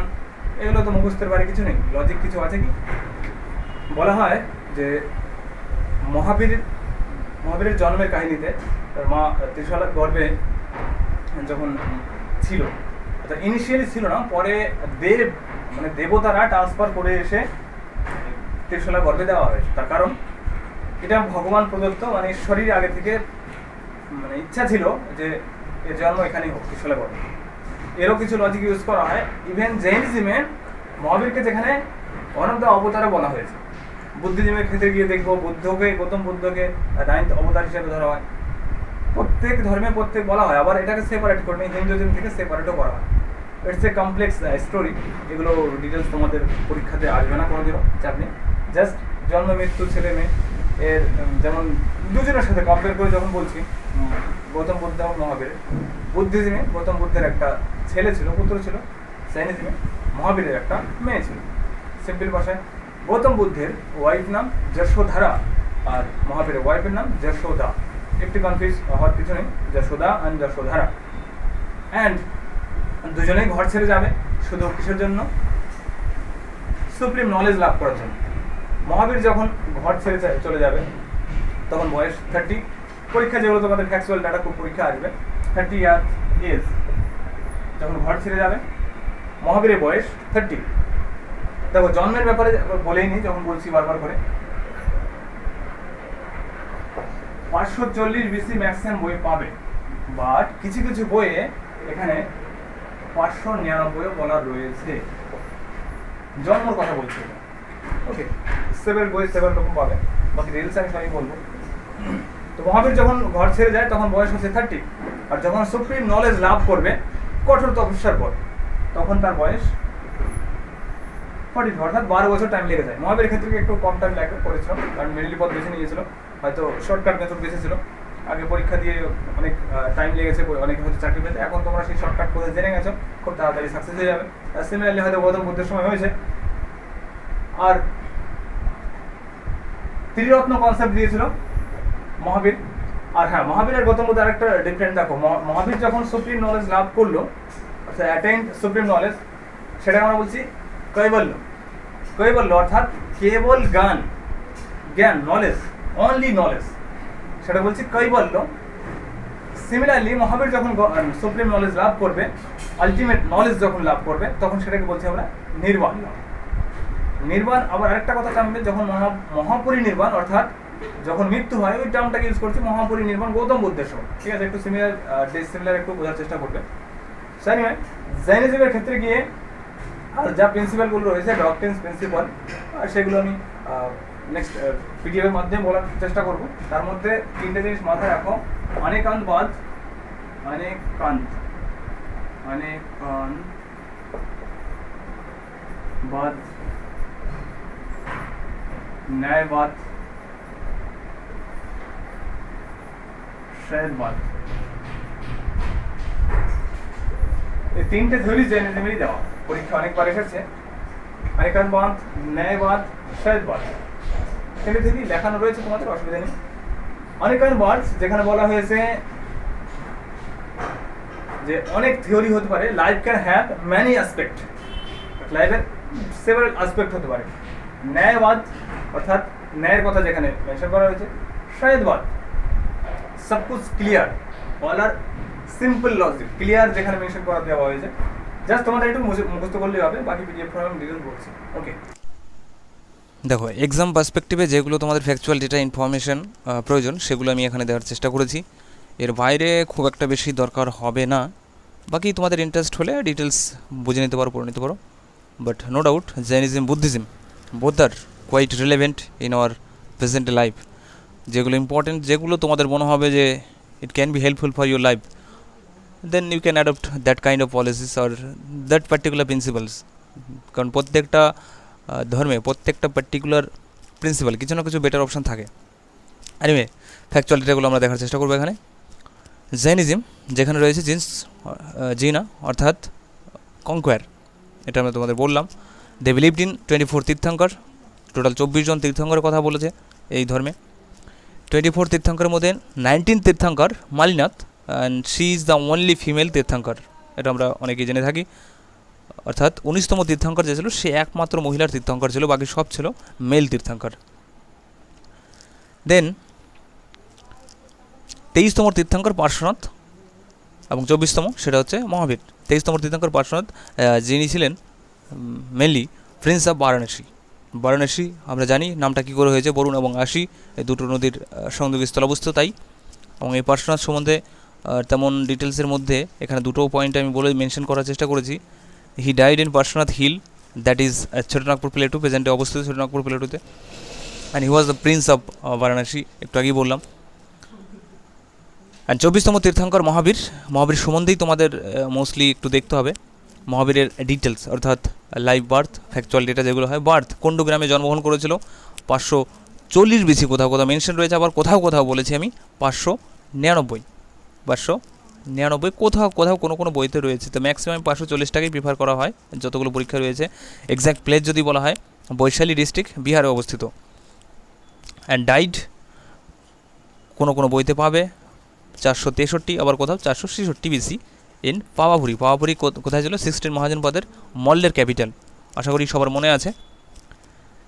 S1: এগুলো তো মুখস্থের বাইরে কিছু নেই। লজিক কিছু আছে কি? বলা হয় যে মহাবীরের জন্মের কাহিনীতে তার মা ত্রিশালার গর্ভে যখন ছিল, ইনিশিয়ালি ছিল না, পরে দেবতারা ট্রান্সফার করে এসে ত্রিশালার গর্ভে দেওয়া হয়েছে। তার কারণ এটা ভগবান প্রদত্ত, মানে ঈশ্বরের আগে থেকে ইচ্ছা ছিল যে এর জন্ম এখানেই হোক, ত্রিশালার গর্ভে। এরও কিছু লজিক ইউজ করা হয়। ইভেন জৈনিজমে মহাবীরকে যেখানে ওয়ান অফ দ্য অবতারে বলা হয়েছে, বুদ্ধিজমের ক্ষেত্রে গিয়ে দেখবো গৌতম বুদ্ধকে 9th অবতার হিসেবে ধরা হয়। প্রত্যেক ধর্মে প্রত্যেক বলা হয়, আবার এটাকে সেপারেট করে নেই, হিন্দুজম থেকে সেপারেটও করা হয়। ইটস এ কমপ্লেক্স স্টোরি, এগুলো ডিটেলস তোমাদের পরীক্ষাতে আসবে না কোনোদিনও, চাপ নেই। জাস্ট জন্ম মৃত্যু, ছেলে মেয়ে, এর যেমন দুজনের সাথে কম্পেয়ার করে যখন বলছি, গৌতম বুদ্ধ এবং মহাবীরের, বুদ্ধিজমে গৌতম বুদ্ধের একটা ছেলে ছিল, পুত্র ছিল, জৈনিজমে মহাবীরের একটা মেয়ে ছিল। সিম্পল ভাষায় গৌতম বুদ্ধের ওয়াইফ নাম যশোধারা, আর মহাবীরের ওয়াইফের নাম যশোদা। একটু কনফিউজ হওয়ার কিছু নেই, যশোদা অ্যান্ড যশোধারা। অ্যান্ড দুজনেই ঘর ছেড়ে যাবে শুধু কিসের জন্য? সুপ্রিম নলেজ লাভ করার জন্য। মহাবীর যখন ঘর ছেড়ে চলে যাবে তখন বয়স 30। পরীক্ষা যেগুলো তোমাদের ফ্যাকচুয়াল ডাটা খুব পরীক্ষা আসবে, 30 ইয়ার এজ যখন ঘর ছেড়ে যাবে, মহাবীরের বয়স 30। দেখো জন্মের ব্যাপারে বলেই নি, যখন বলছি বারবার করে 540 BC ম্যাক্সিমাম বই পাবে, বাট কিছু কিছু বইয়ে এখানে 599 বলার রয়েছে, জন্মর কথা বলছি। ওকে, সেভেন বই সেভেন রকম পাবে, বাকি রিলস আমি বলবো। তো মহাবীর যখন ঘর ছেড়ে যায় তখন বয়স হচ্ছে 30, আর যখন সুপ্রিম নলেজ লাভ করবে কঠোর তপস্যার পর তখন তার বয়স 40, অর্থাৎ 12 বছর টাইম লেগে যায়। মহাবীরের ক্ষেত্রে একটু কম টাইম লাগে করেছিল, কারণ মিডল পথ বেছে নিয়েছিল, হয়তো শর্টকাট মেথড বেছে ছিল। আগে পরীক্ষা দিয়ে অনেক টাইম লেগেছে, অনেক হয়তো চাকরি পেতে, এখন তোমরা সেই শর্টকাট করে জেনে গেছো, খুব তাড়াতাড়ি সাকসেস হয়ে যাবে। সিমিলারলি হয়তো গৌতম বুদ্ধের সময় হয়েছে। আর ত্রিরত্ন কনসেপ্ট দিয়েছিল মহাবীর। আর হ্যাঁ, মহাবীর আর গৌতম বুদ্ধ আরেকটা ডিফারেন্ট দেখো, মহাবীর যখন সুপ্রিম নলেজ লাভ করলো, আচ্ছা অ্যাটেইনড সুপ্রিম নলেজ, সেটা আমরা বলছি কৈবল্য। কৈবল্য অর্থাৎ কেবল জ্ঞান, নলেজ, অনলি নলেজ, সেটা বলছি কৈবল্য। সিমিলারলি মহাবীর যখন সুপ্রিম নলেজ লাভ করবে, আলটিমেট নলেজ যখন লাভ করবে, তখন সেটাকে বলছি আমরা নির্বাণ। নির্বাণ আবার আরেকটা কথা জানবে, যখন মহাপরিনির্বাণ অর্থাৎ যখন মৃত্যু হয়, ওই টার্মটাকে ইউজ করছি মহাপরিনির্বাণ গৌতম বুদ্ধের সময়। ঠিক আছে, একটু সিমিলার একটু বোঝার চেষ্টা করবে। এনিওয়ে, জৈনিজমের ক্ষেত্রে গিয়ে আর যা প্রিন্সিপালগুলো রয়েছে, ডক্ট্রিনস প্রিন্সিপাল, সেগুলো আমি নেক্সট পিডিএফ এর মাধ্যমে বলার চেষ্টা করব। তার মধ্যে তিনটে জিনিস মাথায় রাখো: অনেকান্তবাদ, ন্যায়বাদ, শ্রেয়বাদ। এই তিনটে থিওরি জেনারেলি দেওয়া, পরীক্ষা অনেকবার এসেছে। অনেকান্তবাদ, ন্যায়বাদ, শ্রেয়বাদ, তিনটে থিওরি লেখানো রয়েছে, তোমাদের অসুবিধা নেই। অনেকান্তবাদ যেখানে বলা হয়েছে যে অনেক থিওরি হতে পারে, life can have many aspect, লাইফের সেভারাল অ্যাসপেক্ট হতে পারে। ন্যায়বাদ অর্থাৎ ন্যায়ের কথা যেখানে মেনশন করা হয়েছে। শ্রেয়বাদ সব কুছ ক্লিয়ার, অল আর সিম্পল লজিক, ক্লিয়ার যেখানে মেনশন করা দেওয়া হয়েছে। জাস্ট তোমাদের একটু মুখস্থ করলেই হবে, বাকি পিডিএফ ফর্মে ডিটেইলস বলছি। ওকে,
S2: দেখো এক্সাম পার্সপেক্টিভে যেগুলো তোমাদের ফ্যাকচুয়াল ডেটা ইনফরমেশন প্রয়োজন, সেগুলো আমি এখানে দেওয়ার চেষ্টা করেছি। এর বাইরে খুব একটা বেশি দরকার হবে না, বাকি তোমাদের ইন্টারেস্ট হলে ডিটেলস বুঝে নিতে পারো, পড়ে নিতে পারো। But no doubt Jainism, Buddhism both are quite relevant in our present life. যেগুলো ইম্পর্টেন্ট, যেগুলো তোমাদের মনে হবে যে it can be helpful for your life, then you can adopt that kind of policies or that particular principles. কারণ প্রত্যেকটা ধর্মে প্রত্যেকটা পার্টিকুলার প্রিন্সিপাল কিছু না কিছু বেটার অপশান থাকে। এনিওয়ে, ফ্যাকচুয়াল ডেটাগুলো আমরা দেখার চেষ্টা করবো এখানে। জৈনিজম যেখানে রয়েছে জিনা অর্থাৎ কনকোয়ার, এটা আমি তোমাদের বললাম। They believed in 24 Tirthankara, total 24 জন তীর্থঙ্করের কথা বলেছে এই ধর্মে। 24 তীর্থঙ্করের মধ্যে 19 Tirthankara Mallinath, and she is the only female Tirthankara, এটা আমরা অনেকেই জেনে থাকি। অর্থাৎ 19তম তীর্থঙ্কর যে ছিল সে একমাত্র মহিলার তীর্থঙ্কর ছিল, বাকি সব ছিল মেল তীর্থঙ্কর। দেন 23তম তীর্থঙ্কর পার্শ্বনাথ, এবং 24তম সেটা হচ্ছে মহাবীর। 23তম তীর্থঙ্কর পার্শ্বনাথ যিনি ছিলেন mainly Prince of Varanasi. Varanasi আমরা জানি নামটা কী করে হয়েছে, বরুণ এবং আশি এই দুটো নদীর সংযোগস্থল অবস্থিত, তাই। এবং এই পার্শ্বনাথ সম্বন্ধে তেমন ডিটেলসের মধ্যে এখানে দুটো পয়েন্ট আমি বলে মেনশন করার চেষ্টা করেছি। He died in Parshvanath hill, that is Chotanagpur plateau, প্রেজেন্টে অবস্থিত ছোটনাগপুর প্লেটুতে। And he was the prince of Varanasi, একটু আগেই বললাম। অ্যান্ড 24তম তীর্থঙ্কর মহাবীর। মহাবীর সম্বন্ধেই তোমাদের মোস্টলি একটু দেখতে হবে, মহাবীরের ডিটেলস অর্থাৎ লাইভ বার্থ, ফ্যাকচুয়াল ডেটা যেগুলো হয়। বার্থ কোন্ডু গ্রামে জন্মগ্রহণ করেছিল, 540 BC কোথাও কোথাও মেনশন রয়েছে, আবার কোথাও কোথাও বলেছি আমি 599, কোথাও কোথাও কোনো কোনো বইতে রয়েছে। তো ম্যাক্সিমাম 540টাকেই প্রিফার করা হয় যতগুলো পরীক্ষা রয়েছে। এক্স্যাক্ট প্লেস যদি বলা হয়, বৈশালী ডিস্ট্রিক্ট, বিহারে অবস্থিত। অ্যান্ড ডাইড কোনো কোনো বইতে পাবে 463, আবার কোথাও 466 বিসি ইন পাওয়াপুরি। পাওয়াপুরি কোথায় ছিল? 16 মহাজনপদের মল্লের ক্যাপিটাল। আশা করি সবার মনে আছে।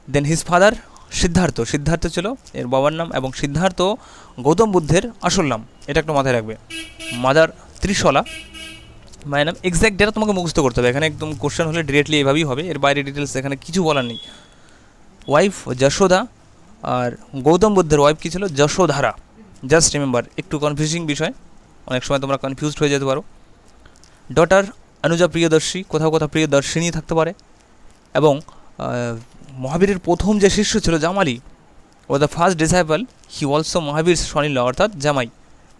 S2: দেন হিজ ফাদার সিদ্ধার্থ। সিদ্ধার্থ ছিল এর বাবার নাম, এবং সিদ্ধার্থ গৌতম বুদ্ধের আসল নাম, এটা একটু মাথায় রাখবে। মাদার ত্রিশলা, মায়ের নাম। এক্স্যাক্ট ডেটা তোমাকে মুখস্থ করতে হবে, এখানে একদম কোশ্চেন হলে ডিরেক্টলি এভাবেই হবে, এর বাইরে ডিটেলস এখানে কিছু বলার নেই। ওয়াইফ যশোদা, আর গৌতম বুদ্ধের ওয়াইফ কী ছিল? যশোধারা। জাস্ট রিমেম্বার, একটু কনফিউজিং বিষয়, অনেক সময় তোমরা কনফিউজড হয়ে যেতে পারো। ডটার অনুজা প্রিয়দর্শী, কোথাও কোথাও প্রিয়দর্শিনী থাকতে পারে। এবং মহাবীরের প্রথম যে শিষ্য ছিল জামালি, ও the first disciple, he also Mahavira son in law, অর্থাৎ জামাই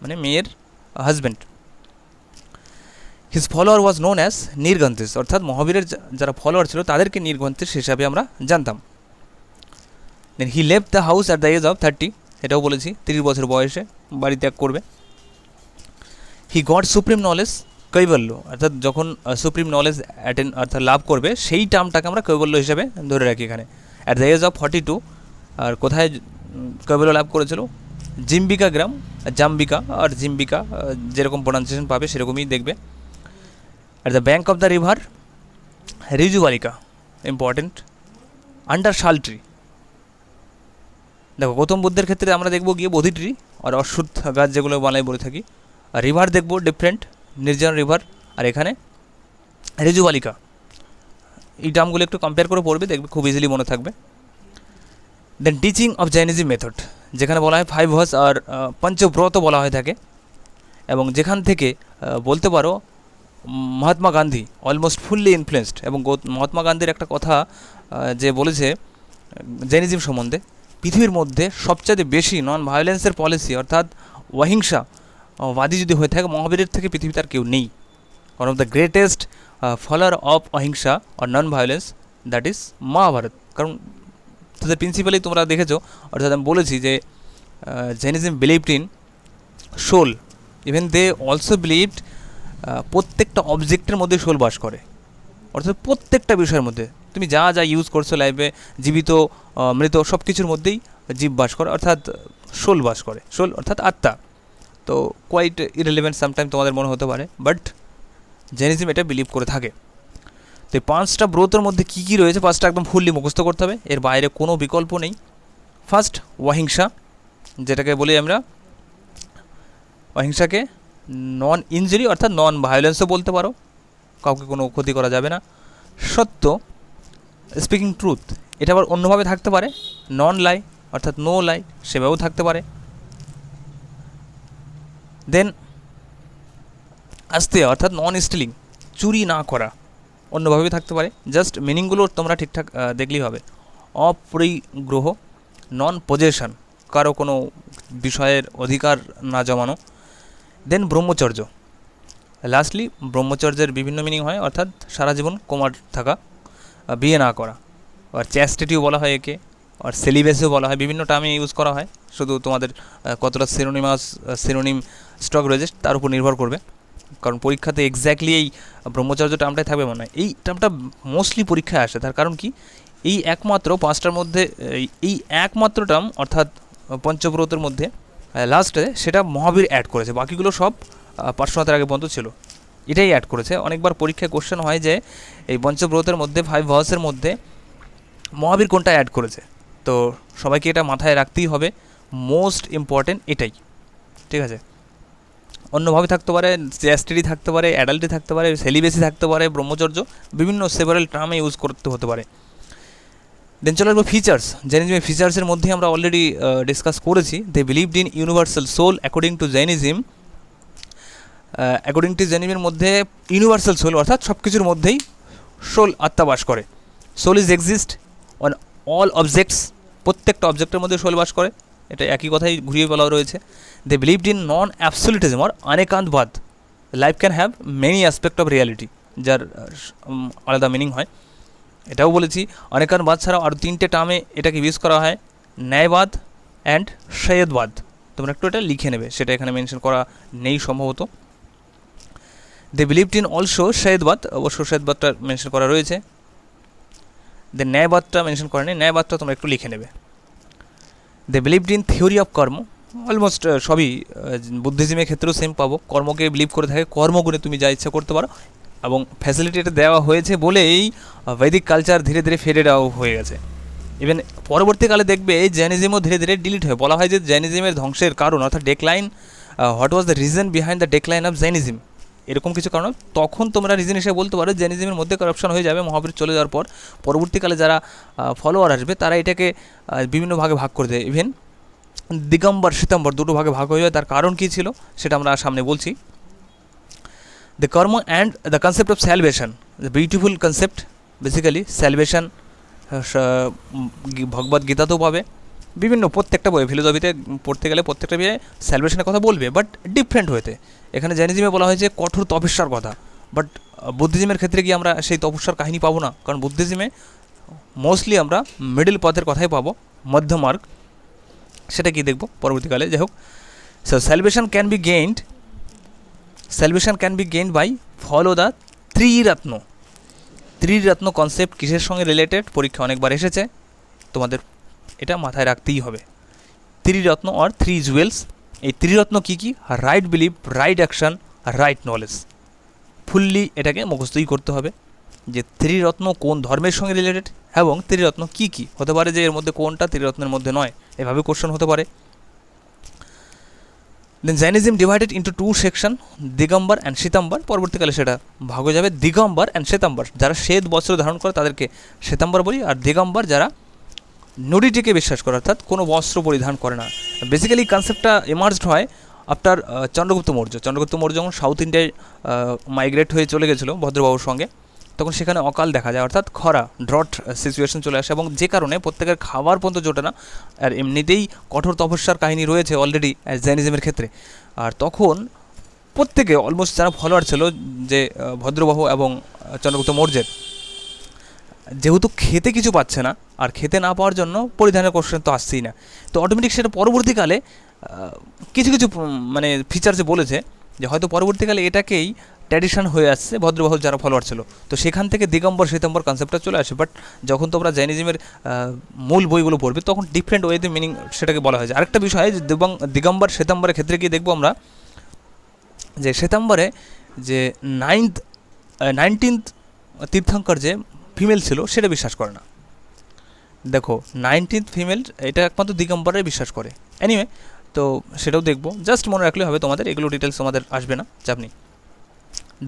S2: মানে মেয়ের husband. His follower was known as Nirgranthas, অর্থাৎ মহাবীরের যারা ফলোয়ার ছিল তাদেরকে নীরগন্থেশ হিসাবে আমরা জানতাম। Then he left the house at the age of 30, এটাও বলেছি 30 বছর বয়সে বাড়ি ত্যাগ করবে। He got supreme knowledge Kaivalya, অর্থাৎ যখন সুপ্রিম নলেজ অর্থাৎ লাভ করবে সেই টার্মটাকে আমরা কৈবল্য হিসেবে ধরে রাখি এখানে। অ্যাট দ্য এজ অফ 42, আর কোথায় কৈবল্য লাভ করেছিল? জিম্বিকা গ্রাম, জাম্বিকা আর জিম্বিকা, যেরকম প্রোনাউন্সিয়েশন পাবে সেরকমই দেখবে। At the bank of the river Rijubalika, important. Under sal tree, দেখো গৌতম বুদ্ধের ক্ষেত্রে আমরা দেখবো গিয়ে বোধি ট্রি আর অশ্বত্থ গাছ, যেগুলো বাংলায় বলে থাকি। আর রিভার দেখবো ডিফারেন্ট, নির্জন রিভার, আর এখানে রিজুবালিকা। এই টার্মগুলো একটু কম্পেয়ার করে পড়বে, দেখবে খুব ইজিলি মনে থাকবে। দেন টিচিং অফ জৈনিজম মেথড, যেখানে বলা হয় 5 ভার্স আর পঞ্চব্রত বলা হয়ে থাকে, এবং যেখান থেকে বলতে পারো Mahatma Gandhi almost fully influenced. এবং মহাত্মা গান্ধীর একটা কথা যে বলেছে জৈনিজম সম্বন্ধে, পৃথিবীর মধ্যে সবচেয়ে বেশি নন ভায়োলেন্সের পলিসি, অর্থাৎ অহিংসাবাদী যদি হয়ে থাকে মহাবীরের থেকে পৃথিবীতে আর কেউ নেই। One of the greatest follower of ahimsa আর non violence, that is Mahabharata. কারণ তাদের প্রিন্সিপালি তোমরা দেখেছো, অর্থাৎ আমি বলেছি যে Jainism believed in soul, even they also believed প্রত্যেকটা অবজেক্টের মধ্যে সোল বাস করে, অর্থাৎ প্রত্যেকটা বিষয়ের মধ্যে তুমি যা যা ইউজ করছো লাইফে, জীবিত মৃত সব কিছুর মধ্যেই জীব বাস করে, অর্থাৎ সোল বাস করে। সোল অর্থাৎ আত্মা। তো কোয়াইট ইরেলিভেন্ট সামটাইম তোমাদের মনে হতে পারে, বাট জৈনিজম এটা বিলিভ করে থাকে। তো এই 5টা ব্রতের মধ্যে কী কী রয়েছে, 5টা একদম ফুললি মুখস্থ করতে হবে, এর বাইরে কোনো বিকল্প নেই। ফার্স্ট অহিংসা, যেটাকে বলি আমরা, অহিংসাকে নন ইনজুরি অর্থাৎ নন ভায়োলেন্সও বলতে পারো, কাউকে কোনো ক্ষতি করা যাবে না। সত্য, স্পিকিং ট্রুথ, এটা আবার অন্যভাবে থাকতে পারে, নন লাই অর্থাৎ নো লাই, সেভাবেও থাকতে পারে। দেন আস্তে অর্থাৎ নন স্টিলিং, চুরি না করা, অন্যভাবে থাকতে পারে। জাস্ট মিনিংগুলো তোমরা ঠিকঠাক দেখলেই হবে। অপরিগ্রহ, নন পজেশন, কারো কোনো বিষয়ের অধিকার না জমানো। দেন ব্রহ্মচর্য, লাস্টলি ব্রহ্মচর্যের বিভিন্ন মিনিং হয়, অর্থাৎ সারা জীবন কুমার থাকা, বিয়ে না করা, আর চ্যাস্টিটিও বলা হয় একে, আর সেলিবেসও বলা হয়, বিভিন্ন টার্মে ইউজ করা হয়। শুধু তোমাদের কতটা সিনোনিম স্টক রয়েছে তার উপর নির্ভর করবে, কারণ পরীক্ষাতে এক্স্যাক্টলি এই ব্রহ্মচর্য টার্মটাই থাকবে মনে হয়। এই টার্মটা মোস্টলি পরীক্ষায় আসে, তার কারণ কি এই একমাত্র 5টার মধ্যে এই একমাত্র টার্ম, অর্থাৎ পঞ্চব্রতের মধ্যে লাস্টে সেটা মহাবীর অ্যাড করেছে, বাকিগুলো সব 500 আগে পর্যন্ত ছিল, এটাই অ্যাড করেছে। অনেকবার পরীক্ষায় কোশ্চেন হয় যে এই পঞ্চব্রতের মধ্যে 5 ভার্সের মধ্যে মহাবীর কোনটা অ্যাড করেছে, তো সবাইকে এটা মাথায় রাখতেই হবে, মোস্ট ইম্পর্টেন্ট এটাই, ঠিক আছে। অন্যভাবে থাকতে পারে, চ্যাস্টিটি থাকতে পারে, অ্যাডাল্টি থাকতে পারে, সেলিবেসি থাকতে পারে, ব্রহ্মচর্য, বিভিন্ন সেভারেল টার্মে ইউজ করতে হতে পারে। দেন চলে আসবো ফিচার্স। জৈনিজমের ফিচার্সের মধ্যে আমরা অলরেডি ডিসকাস করেছি। They believed in universal soul according to Jainism. According to জৈনিজমের মধ্যে ইউনিভার্সাল সোল অর্থাৎ সব কিছুর মধ্যেই সোল আত্মা বাস করে। Soul is exist on all objects, প্রত্যেকটা অবজেক্টের মধ্যে সোল বাস করে, এটা একই কথাই ঘুরিয়ে বলা রয়েছে। They believed in non absolutism or Anekantavada, life can have many aspect of reality, যার আলাদা মিনিং হয়, এটাও বলেছি। অনেকান্তবাদ ছাড়াও আরও 3টে টার্মে এটাকে ইউজ করা হয়, ন্যায়বাদ অ্যান্ড সৈয়দবাদ। তোমরা একটু এটা লিখে নেবে, সেটা এখানে মেনশন করা নেই সম্ভবত। দে বিলিভড ইন অলসো সৈয়দবাদ, অবশ্য সৈয়দবাদটা মেনশন করা রয়েছে। দে ন্যায়বাদটা মেনশন করেনি, ন্যায়বাদটা তোমরা একটু লিখে নেবে। দে বিলিভড ইন থিওরি অফ কর্ম, অলমোস্ট সবই বুদ্ধিজমের ক্ষেত্রেও সেম পাবো। কর্মকে বিলিভ করে থাকে, কর্মগুণে তুমি যা ইচ্ছা করতে পারো, এবং ফ্যাসিলিটি এটা দেওয়া হয়েছে বলেই বৈদিক কালচার ধীরে ধীরে ফেডেড আউট হয়ে গেছে। ইভেন পরবর্তীকালে দেখবে জৈনিজমও ধীরে ধীরে ডিলিট হয়। বলা হয় যে জৈনিজমের ধ্বংসের কারণ অর্থাৎ decline, what was the reason behind the decline of Jainism, এরকম কিছু কারণ। তখন তোমরা রিজন হিসেবে বলতে পারো জৈনিজমের মধ্যে কারাপশন হয়ে যাবে মহাবীর চলে যাওয়ার পর। পরবর্তীকালে যারা ফলোয়ার আসবে তারা এটাকে বিভিন্ন ভাগে ভাগ করে দেয়। ইভেন দিগম্বর শ্বেতাম্বর দুটো ভাগে ভাগ হয়ে যায়। তার কারণ কী ছিল সেটা আমরা সামনে বলছি। The karma and the concept of salvation, the beautiful concept. Basically salvation Bhagavad গীতাতেও পাবে, বিভিন্ন প্রত্যেকটা বই ফিলোসফিতে পড়তে গেলে প্রত্যেকটা বইয়ে স্যালভেশনের কথা বলবে, বাট ডিফারেন্ট হয়েতে। এখানে জৈনিজমে বলা হয়েছে কঠোর তপস্যার কথা, বাট বুদ্ধিজমের ক্ষেত্রে গিয়ে আমরা সেই তপস্যার কাহিনী পাবো না, কারণ বুদ্ধিজমে মোস্টলি আমরা মিডল পথের কথাই পাবো, মধ্যমার্গ। সেটা কি দেখবো পরবর্তীকালে। যাই হোক, so salvation can be gained by follow the Triratna. Triratna concept কিসের সঙ্গে রিলেটেড, পরীক্ষা অনেকবার এসেছে, তোমাদের এটা মাথায় রাখতেই হবে। Triratna or three jewels. এই ত্রিরত্ন কী কী? Right believe, right action, right knowledge. Fully এটাকে মুখস্থই করতে হবে যে ত্রিরত্ন কোন ধর্মের সঙ্গে রিলেটেড এবং ত্রিরত্ন কী কী। হতে পারে যে এর মধ্যে কোনটা ত্রিরত্নের মধ্যে নয়, এভাবে কোশ্চেন হতে পারে। Then Jainism divided into two section, Digambara and Shvetambara. পরবর্তীকালে সেটা ভাগ হয়ে যাবে দিগম্বর অ্যান্ড শ্বেতাম্বর। যারা শ্বেত বস্ত্র ধারণ করে তাদেরকে শ্বেতাম্বর বলি, আর দিগম্বর যারা নুডিটিকে বিশ্বাস করে, অর্থাৎ কোনো বস্ত্র পরিধান করে না। বেসিক্যালি কনসেপ্টটা এমার্জড হয় আফটার চন্দ্রগুপ্ত মৌর্য। চন্দ্রগুপ্ত মৌর্য যখন সাউথ ইন্ডিয়ায় মাইগ্রেট হয়ে চলে গেছিলো ভদ্রবাবুর সঙ্গে, তখন সেখানে অকাল দেখা যায়, অর্থাৎ খরা, ড্রট সিচুয়েশন চলে আসে, এবং যে কারণে প্রত্যেকের খাবার পর্যন্ত জোটে না। আর এমনিতেই কঠোর তপস্যার কাহিনী রয়েছে অলরেডি জৈনিজমের ক্ষেত্রে। আর তখন প্রত্যেকে অলমোস্ট যারা ফলোয়ার ছিল যে ভদ্রবাহু এবং চন্দ্রগুপ্ত মৌর্যের, যেহেতু খেতে কিছু পাচ্ছে না, আর খেতে না পাওয়ার জন্য পরিধানের কোশ্চেন তো আসছেই না, তো অটোমেটিক সেটা পরবর্তীকালে কিছু কিছু মানে ফিচার্সে বলেছে যে হয়তো পরবর্তীকালে এটাকেই ট্র্যাডিশন হয়ে আসছে ভদ্রবাহু যারা ফলোয়ার ছিল, তো সেখান থেকে দিগম্বর শ্বেতাম্বর কনসেপ্টটা চলে আসে। বাট যখন তোমরা জৈনিজমের মূল বইগুলো পড়বে তখন ডিফারেন্ট ওয়েতে মিনিং সেটাকে বলা হয়েছে। আরেকটা বিষয় যে দিগম্বর শ্বেতাম্বরের ক্ষেত্রে গিয়ে দেখবো আমরা যে শ্বেতাম্বরে যে নাইনটিন্থ তীর্থঙ্কর যে ফিমেল ছিল সেটা বিশ্বাস করে না। দেখো 19th ফিমেল এটা একমাত্র দিগম্বরে বিশ্বাস করে। এনিওয়ে, তো সেটাও দেখবো, জাস্ট মনে রাখলে হবে তোমাদের, এগুলো ডিটেলস তোমাদের আসবে না, চাপ নেই।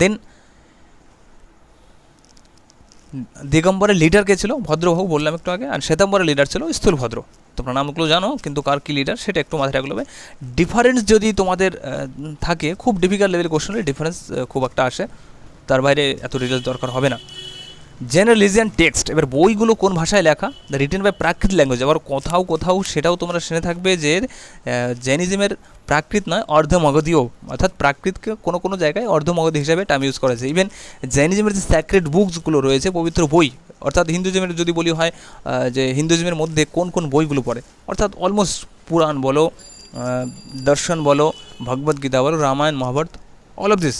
S2: দেন দিগম্বরের লিডার কে ছিল? ভদ্রবাহু বললাম একটু আগে, আর শ্বেতাম্বরের লিডার ছিল স্থূলভদ্র। তোমরা নামগুলো জানো, কিন্তু কার কী লিডার সেটা একটু মাথায় রাখলে হবে। ডিফারেন্স যদি তোমাদের থাকে, খুব ডিফিকাল্ট লেভেল কোশ্চেনের ডিফারেন্স খুব একটা আসে, তার বাইরে এত ডিটেলস দরকার হবে না। জেনারেল রিলিজিয়ান টেক্সট, এবার বইগুলো কোন ভাষায় লেখা? The written by Prakrit language. আবার কোথাও কোথাও সেটাও তোমরা শুনে থাকবে যে জৈনিজমের প্রাকৃত নয় অর্ধমগধীয়, অর্থাৎ প্রাকৃতকে কোনো কোনো জায়গায় অর্ধমগধী হিসাবে টার্ম ইউজ করা যায়। ইভেন জৈনিজমের যে স্যাক্রেড বুকসগুলো রয়েছে, পবিত্র বই, অর্থাৎ হিন্দুজমের যদি বলি হয় যে হিন্দুজমের মধ্যে কোন কোন বইগুলো পড়ে, অর্থাৎ অলমোস্ট পুরাণ বলো, দর্শন বলো, ভগবদ্গীতা বলো, Ramayana, Mahabharata, all of this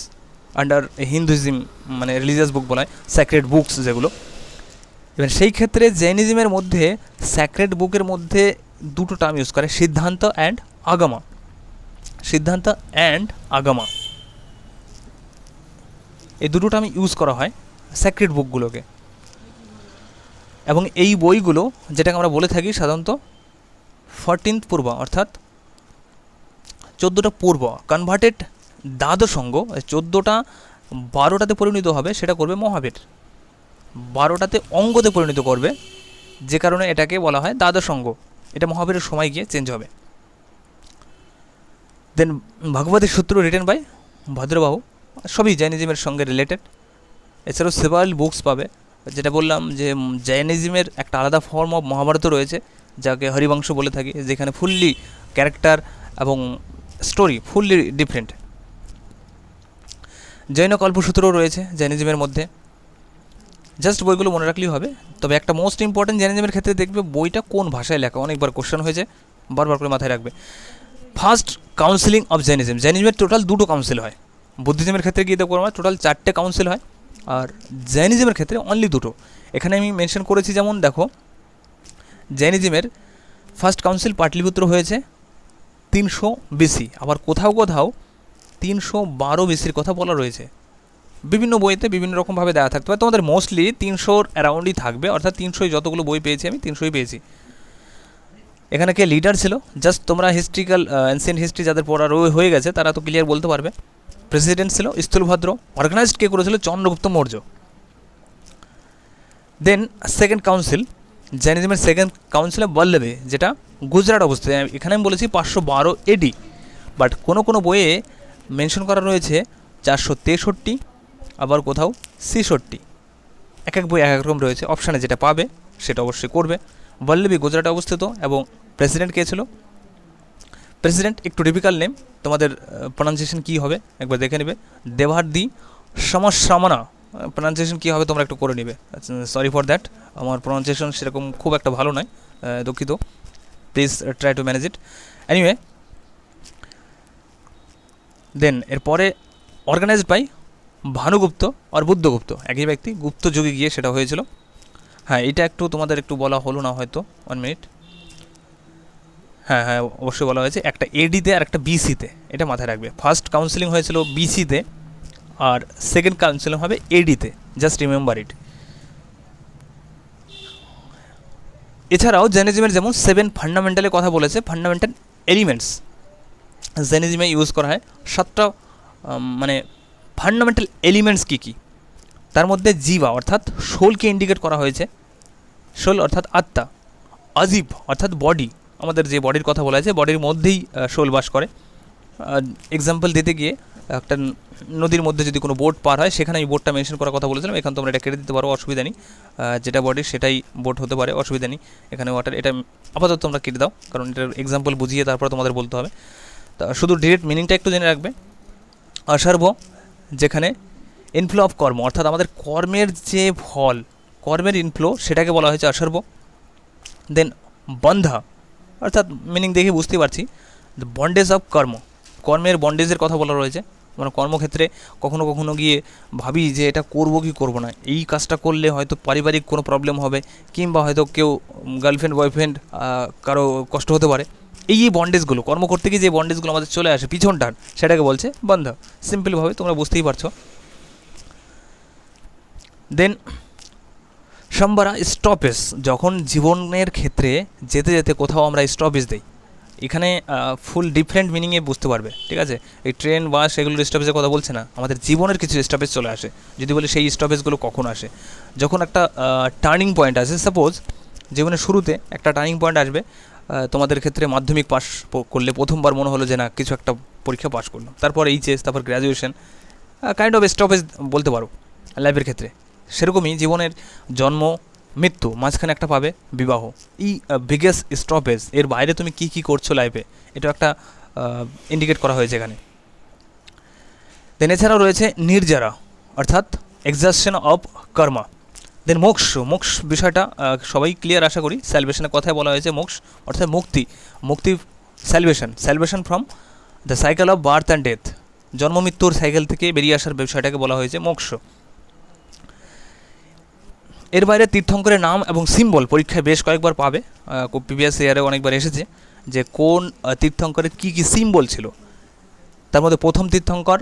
S2: under Hinduism, মানে রিলিজিয়াস বুক বলা হয়, স্যাক্রেড বুকস যেগুলো। এবার সেই ক্ষেত্রে জৈনিজমের মধ্যে স্যাক্রেড বুকের মধ্যে দুটো টার্ম ইউজ করে, সিদ্ধান্ত অ্যান্ড আগমা। সিদ্ধান্ত অ্যান্ড আগমা, এই দুটো টার্ম ইউজ করা হয় স্যাক্রেড বুকগুলোকে। এবং এই বইগুলো যেটাকে আমরা বলে থাকি সাধারণত 14th পূর্ব, অর্থাৎ 14টা পূর্ব কনভার্টেড দ্বাদশ অঙ্গ, 14টা 12টাতে পরিণত হবে, সেটা করবে মহাবীর, 12টাতে অঙ্গতে পরিণত করবে, যে কারণে এটাকে বলা হয় দ্বাদশ অঙ্গ। এটা মহাবীরের সময় গিয়ে চেঞ্জ হবে। দেন ভগবতী সূত্র রিটেন বাই ভদ্রবাহু, সবই জৈনিজমের সঙ্গে রিলেটেড। এছাড়াও সেভারাল বুকস পাবে, যেটা বললাম যে জৈনিজমের একটা আলাদা ফর্ম অফ মহাভারতও রয়েছে, যাকে হরিবংশ বলে থাকি, যেখানে ফুললি ক্যারেক্টার এবং স্টোরি ফুললি ডিফারেন্ট। জৈন কল্পসূত্রও রয়েছে জৈনিজমের মধ্যে, জাস্ট বইগুলো মনে রাখলেই হবে। তবে একটা মোস্ট ইম্পর্টেন্ট জৈনিজমের ক্ষেত্রে দেখবে বইটা কোন ভাষায় লেখা, অনেকবার কোশ্চেন হয়েছে, বারবার করে মাথায় রাখবে। ফার্স্ট কাউন্সিলিং অফ জৈনিজম, জৈনিজমের টোটাল 2টো কাউন্সিল হয়। বুদ্ধিজমের ক্ষেত্রে গিয়ে দেখবো আমরা টোটাল 4টে কাউন্সিল হয়, আর জৈনিজমের ক্ষেত্রে অনলি 2টো। এখানে আমি মেনশন করেছি, যেমন দেখো জৈনিজমের ফার্স্ট কাউন্সিল পাটলিপুত্র হয়েছে 300 বিসি, আবার কোথাও কোথাও 312 বিসির কথা বলা রয়েছে। বিভিন্ন বইতে বিভিন্ন রকমভাবে দেওয়া থাকতে পারে, তোমাদের মোস্টলি 300 অ্যারাউন্ডই থাকবে, অর্থাৎ 300 যতগুলো বই পেয়েছি আমি 300ই পেয়েছি। এখানে কে লিডার ছিল, জাস্ট তোমরা হিস্ট্রিক্যাল অ্যানসিয়েন্ট হিস্ট্রি যাদের পড়া হয়ে গেছে তারা তো ক্লিয়ার বলতে পারবে। প্রেসিডেন্ট ছিল স্থূলভদ্র, অর্গানাইজড কে করেছিল Chandragupta Maurya. Then second council, জৈনিজমের সেকেন্ড কাউন্সিলে বল্লভে, যেটা গুজরাট অবস্থিত। এখানে আমি বলেছি 512 এডি, বাট কোনো কোনো বইয়ে মেনশন করা রয়েছে 463, আবার কোথাও 66। এক এক বই এক এক রকম রয়েছে, অপশানে যেটা পাবে সেটা অবশ্যই করবে। বল্লভী গুজরাটে অবস্থিত, এবং প্রেসিডেন্ট কে ছিল? প্রেসিডেন্ট একটু ডিফিকাল্ট নেম, তোমাদের প্রনাউন্সিয়েশন কী হবে একবার দেখে নেবে। দেবার্দি সমশ্রামনা, প্রনাউন্সিয়েশন কী হবে তোমরা একটু করে নেবে। সরি ফর দ্যাট, আমার প্রনাউন্সিয়েশন সেরকম খুব একটা ভালো নয়, দুঃখিত, please try to manage it. Anyway, then এরপরে অর্গানাইজড বাই ভানুগুপ্ত আর বুদ্ধগুপ্ত, একই ব্যক্তি, গুপ্ত যুগে গিয়ে সেটা হয়েছিল। হ্যাঁ, এটা একটু তোমাদের একটু বলা হলো না হয়তো, 1 মিনিট। হ্যাঁ হ্যাঁ, অবশ্যই বলা হয়েছে, একটা এডিতে আর একটা বিসিতে, এটা মাথায় রাখবে। ফার্স্ট কাউন্সিলিং হয়েছিল বিসিতে, আর সেকেন্ড কাউন্সিলিং হবে এডিতে, জাস্ট রিমেম্বার ইট। এছাড়াও জেনিজমের যেমন 7 ফান্ডামেন্টালের কথা বলেছে, ফান্ডামেন্টাল এলিমেন্টস জেনিজমে ইউজ করা হয়। 7টা মানে ফান্ডামেন্টাল এলিমেন্টস কী কী, তার মধ্যে জীবা অর্থাৎ সোলকে ইন্ডিকেট করা হয়েছে, সোল অর্থাৎ আত্মা, অজীব অর্থাৎ বডি, আমাদের যে বডির কথা বলা হয়েছে বডির মধ্যেই সোল বাস করে। এক্সাম্পল দিতে গিয়ে একটা নদীর মধ্যে যদি কোনো বোট পার হয়, সেখানে আমি বোটটা মেনশন করার কথা বলেছিলাম, এখানে তোমরা এটা কেটে দিতে পারো, অসুবিধা নেই। যেটা বডি সেটাই বোট হতে পারে, অসুবিধা নেই। এখানে ওয়াটার, এটা আপাতত তোমরা কেটে দাও, কারণ এটার এক্সাম্পল বুঝিয়ে তারপর তোমাদের বলতে হবে। তা শুধু ডিরেক্ট মিনিংটা একটু জেনে রাখবে। অসর্ব, যেখানে ইনফ্লো অফ কর্ম, অর্থাৎ আমাদের কর্মের যে ফল, কর্মের ইনফ্লো, সেটাকে বলা হয়েছে অসর্ব। দেন বন্ধা, অর্থাৎ মিনিং দেখে বুঝতেই পারছি, দ্য বন্ডেজ অফ কর্ম, কর্মের বন্ডেজের কথা বলা রয়েছে। মানে কর্মক্ষেত্রে কখনো কখনো গিয়ে ভাবি যে এটা করবো কি করবো না, এই কাজটা করলে হয়তো পারিবারিক কোনো প্রবলেম হবে, কিংবা হয়তো কেউ গার্লফ্রেন্ড বয়ফ্রেন্ড কারো কষ্ট হতে পারে। এই বন্ডেজগুলো কর্ম করতে গিয়ে যে বন্ডেজগুলো আমাদের চলে আসে পিছন টান, সেটাকে বলছে বন্ধ। সিম্পলভাবে তোমরা বুঝতেই পারছো। দেন সম্বারা, স্টপেজ, যখন জীবনের ক্ষেত্রে যেতে যেতে কোথাও আমরা স্টপেজ দিই, এখানে ফুল ডিফারেন্ট মিনিংয়ে বুঝতে পারবে, ঠিক আছে? এই ট্রেন বাস এগুলোর স্টপেজের কথা বলছে না, আমাদের জীবনের কিছু স্টপেজ চলে আসে। যদি বলি সেই স্টপেজগুলো কখন আসে, যখন একটা টার্নিং পয়েন্ট আসে। সাপোজ জীবনের শুরুতে একটা টার্নিং পয়েন্ট আসবে, তোমাদের ক্ষেত্রে মাধ্যমিক পাস করলে প্রথমবার মনে হলো যে না কিছু একটা পরীক্ষা পাস করলাম, তারপর এইচএস, তারপর গ্র্যাজুয়েশন, কাইন্ড অফ স্টপেজ বলতে পারো লাইফের ক্ষেত্রে। সেরকমই জীবনের জন্ম, মৃত্যু, মাঝখানে একটা পাবে বিবাহ, এই বিগেস্ট স্টপেজ। এর বাইরে তুমি কি কি করছো লাইফে, এটা একটা ইন্ডিকেট করা হয়েছে এখানে। দেন এছাড়াও রয়েছে নির্জারা, অর্থাৎ এক্সাস্টন অফ কর্মা। দেন মোক্ষ, মোক্ষ বিষয়টা সবাই ক্লিয়ার আশা করি। স্যালভেশনের কথায় বলা হয়েছে মোক্ষ অর্থাৎ মুক্তি, মুক্তি, salvation, salvation from the cycle of birth and death, জন্ম মৃত্যুর সাইকেল থেকে বেরিয়ে আসার বিষয়টাকে বলা হয়েছে মোক্ষ। এর বাইরে তীর্থঙ্করের নাম এবং সিম্বল পরীক্ষায় বেশ কয়েকবার পাবে, প্রিভিয়াস ইয়ারে অনেকবার এসেছে যে কোন তীর্থঙ্করের কী কী সিম্বল ছিল। তার মধ্যে প্রথম তীর্থঙ্কর,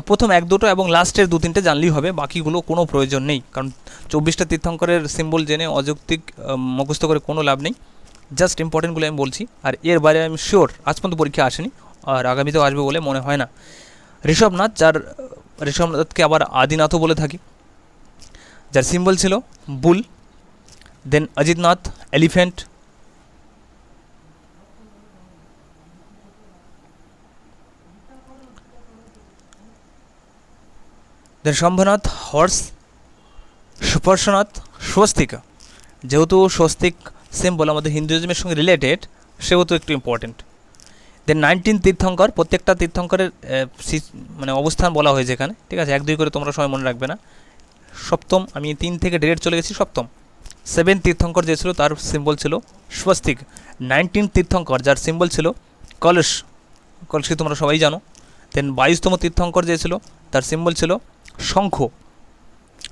S2: প্রথম 1-2টো এবং লাস্টের 2-3টে জানলেই হবে, বাকিগুলো কোনো প্রয়োজন নেই, কারণ 24টা তীর্থঙ্করের সিম্বল জেনে অযৌক্তিক মুখস্থ করে কোনো লাভ নেই। জাস্ট ইম্পর্টেন্টগুলো আমি বলছি, আর এর বাইরে আমি শিওর আজ পর্যন্ত পরীক্ষা আসেনি, আর আগামীতেও আসবে বলে মনে হয় না। ঋষভনাথ, যার ঋষভনাথকে আবার আদিনাথও বলে থাকি, যার সিম্বল ছিল বুল। দেন অজিতনাথ, এলিফ্যান্ট। দেন শম্ভনাথ, হর্স। সুপার্শ্বনাথ, স্বস্তিকা, যেহেতু স্বস্তিক সিম্বল আমাদের হিন্দুইজমের সঙ্গে রিলেটেড, সেহেতু একটু ইম্পর্টেন্ট। দেন 19 তীর্থঙ্কর, প্রত্যেকটা তীর্থঙ্করের মানে অবস্থান বলা হয়েছে এখানে, ঠিক আছে? 1-2 করে তোমরা সবাই মনে রাখবে না। সপ্তম, আমি 3 থেকে ডিরেক্ট চলে গেছি সপ্তম। 7 তীর্থঙ্কর যে ছিল তার সিম্বল ছিল স্বস্তিক। 19 তীর্থঙ্কর যার সিম্বল ছিল কলস, কলসি তোমরা সবাই জানো। দেন 22তম তীর্থঙ্কর যে ছিল তার সিম্বল ছিল শঙ্খ,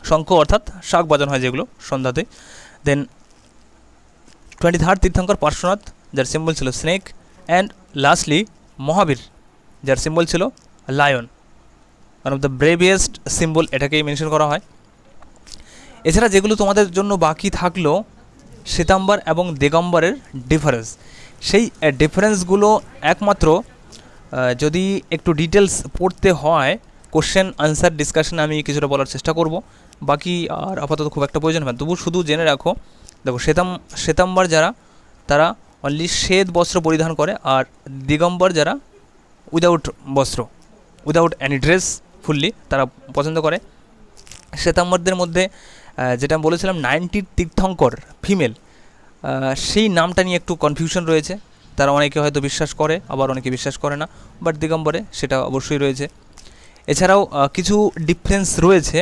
S2: শঙ্খ অর্থাৎ শাঁখ বাজানো হয় যেগুলো সন্ধ্যাতে। দেন 23rd তীর্থঙ্কর পার্শ্বনাথ, যার সিম্বল ছিল স্নেক। অ্যান্ড লাস্টলি মহাবীর, যার সিম্বল ছিল lion, one of the braviest symbol, এটাকেই মেনশন করা হয়। এছাড়া যেগুলো তোমাদের জন্য বাকি থাকলো শ্বেতাম্বর এবং দিগম্বরের ডিফারেন্স, সেই ডিফারেন্সগুলো একমাত্র যদি একটু ডিটেলস পড়তে হয়, কোশ্চেন আনসার ডিসকাশনে আমি কিছুটা বলার চেষ্টা করব, বাকি আর আপাতত খুব একটা প্রয়োজন হয়। তবু শুধু জেনে রাখো, দেখো শ্বেতাম্বর যারা তারা অনলি শ্বেত বস্ত্র পরিধান করে, আর দিগম্বর যারা উইদাউট বস্ত্র, উইদাউট অ্যানি ড্রেস ফুললি তারা পছন্দ করে। শ্বেতাম্বরদের মধ্যে যেটা বলেছিলাম 90 তীর্থঙ্কর ফিমেল, সেই নামটা নিয়ে একটু কনফিউশন রয়েছে, তারা অনেকে হয়তো বিশ্বাস করে, আবার অনেকে বিশ্বাস করে না, বাট দিগম্বরে সেটা অবশ্যই রয়েছে। এছাড়াও কিছু ডিফারেন্স রয়েছে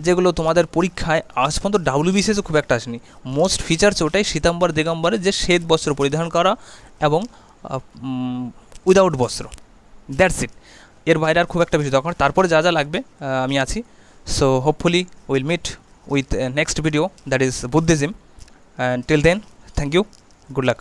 S2: যেগুলো তোমাদের পরীক্ষায় আজ পর্যন্ত ডাব্লিউবিসিএসে খুব একটা আসেনি। মোস্ট ফিচার্স ওটাই শ্বেতাম্বর দিগম্বরে, যে শ্বেত বস্ত্র পরিধান করা এবং উইদাউট বস্ত্র, দ্যাটস ইট। এর বাইরে আর খুব একটা বেশি দরকার। তারপরে যা যা লাগবে আমি আছি। So hopefully will meet with next video, that is Buddhism, and till then, thank you, good luck.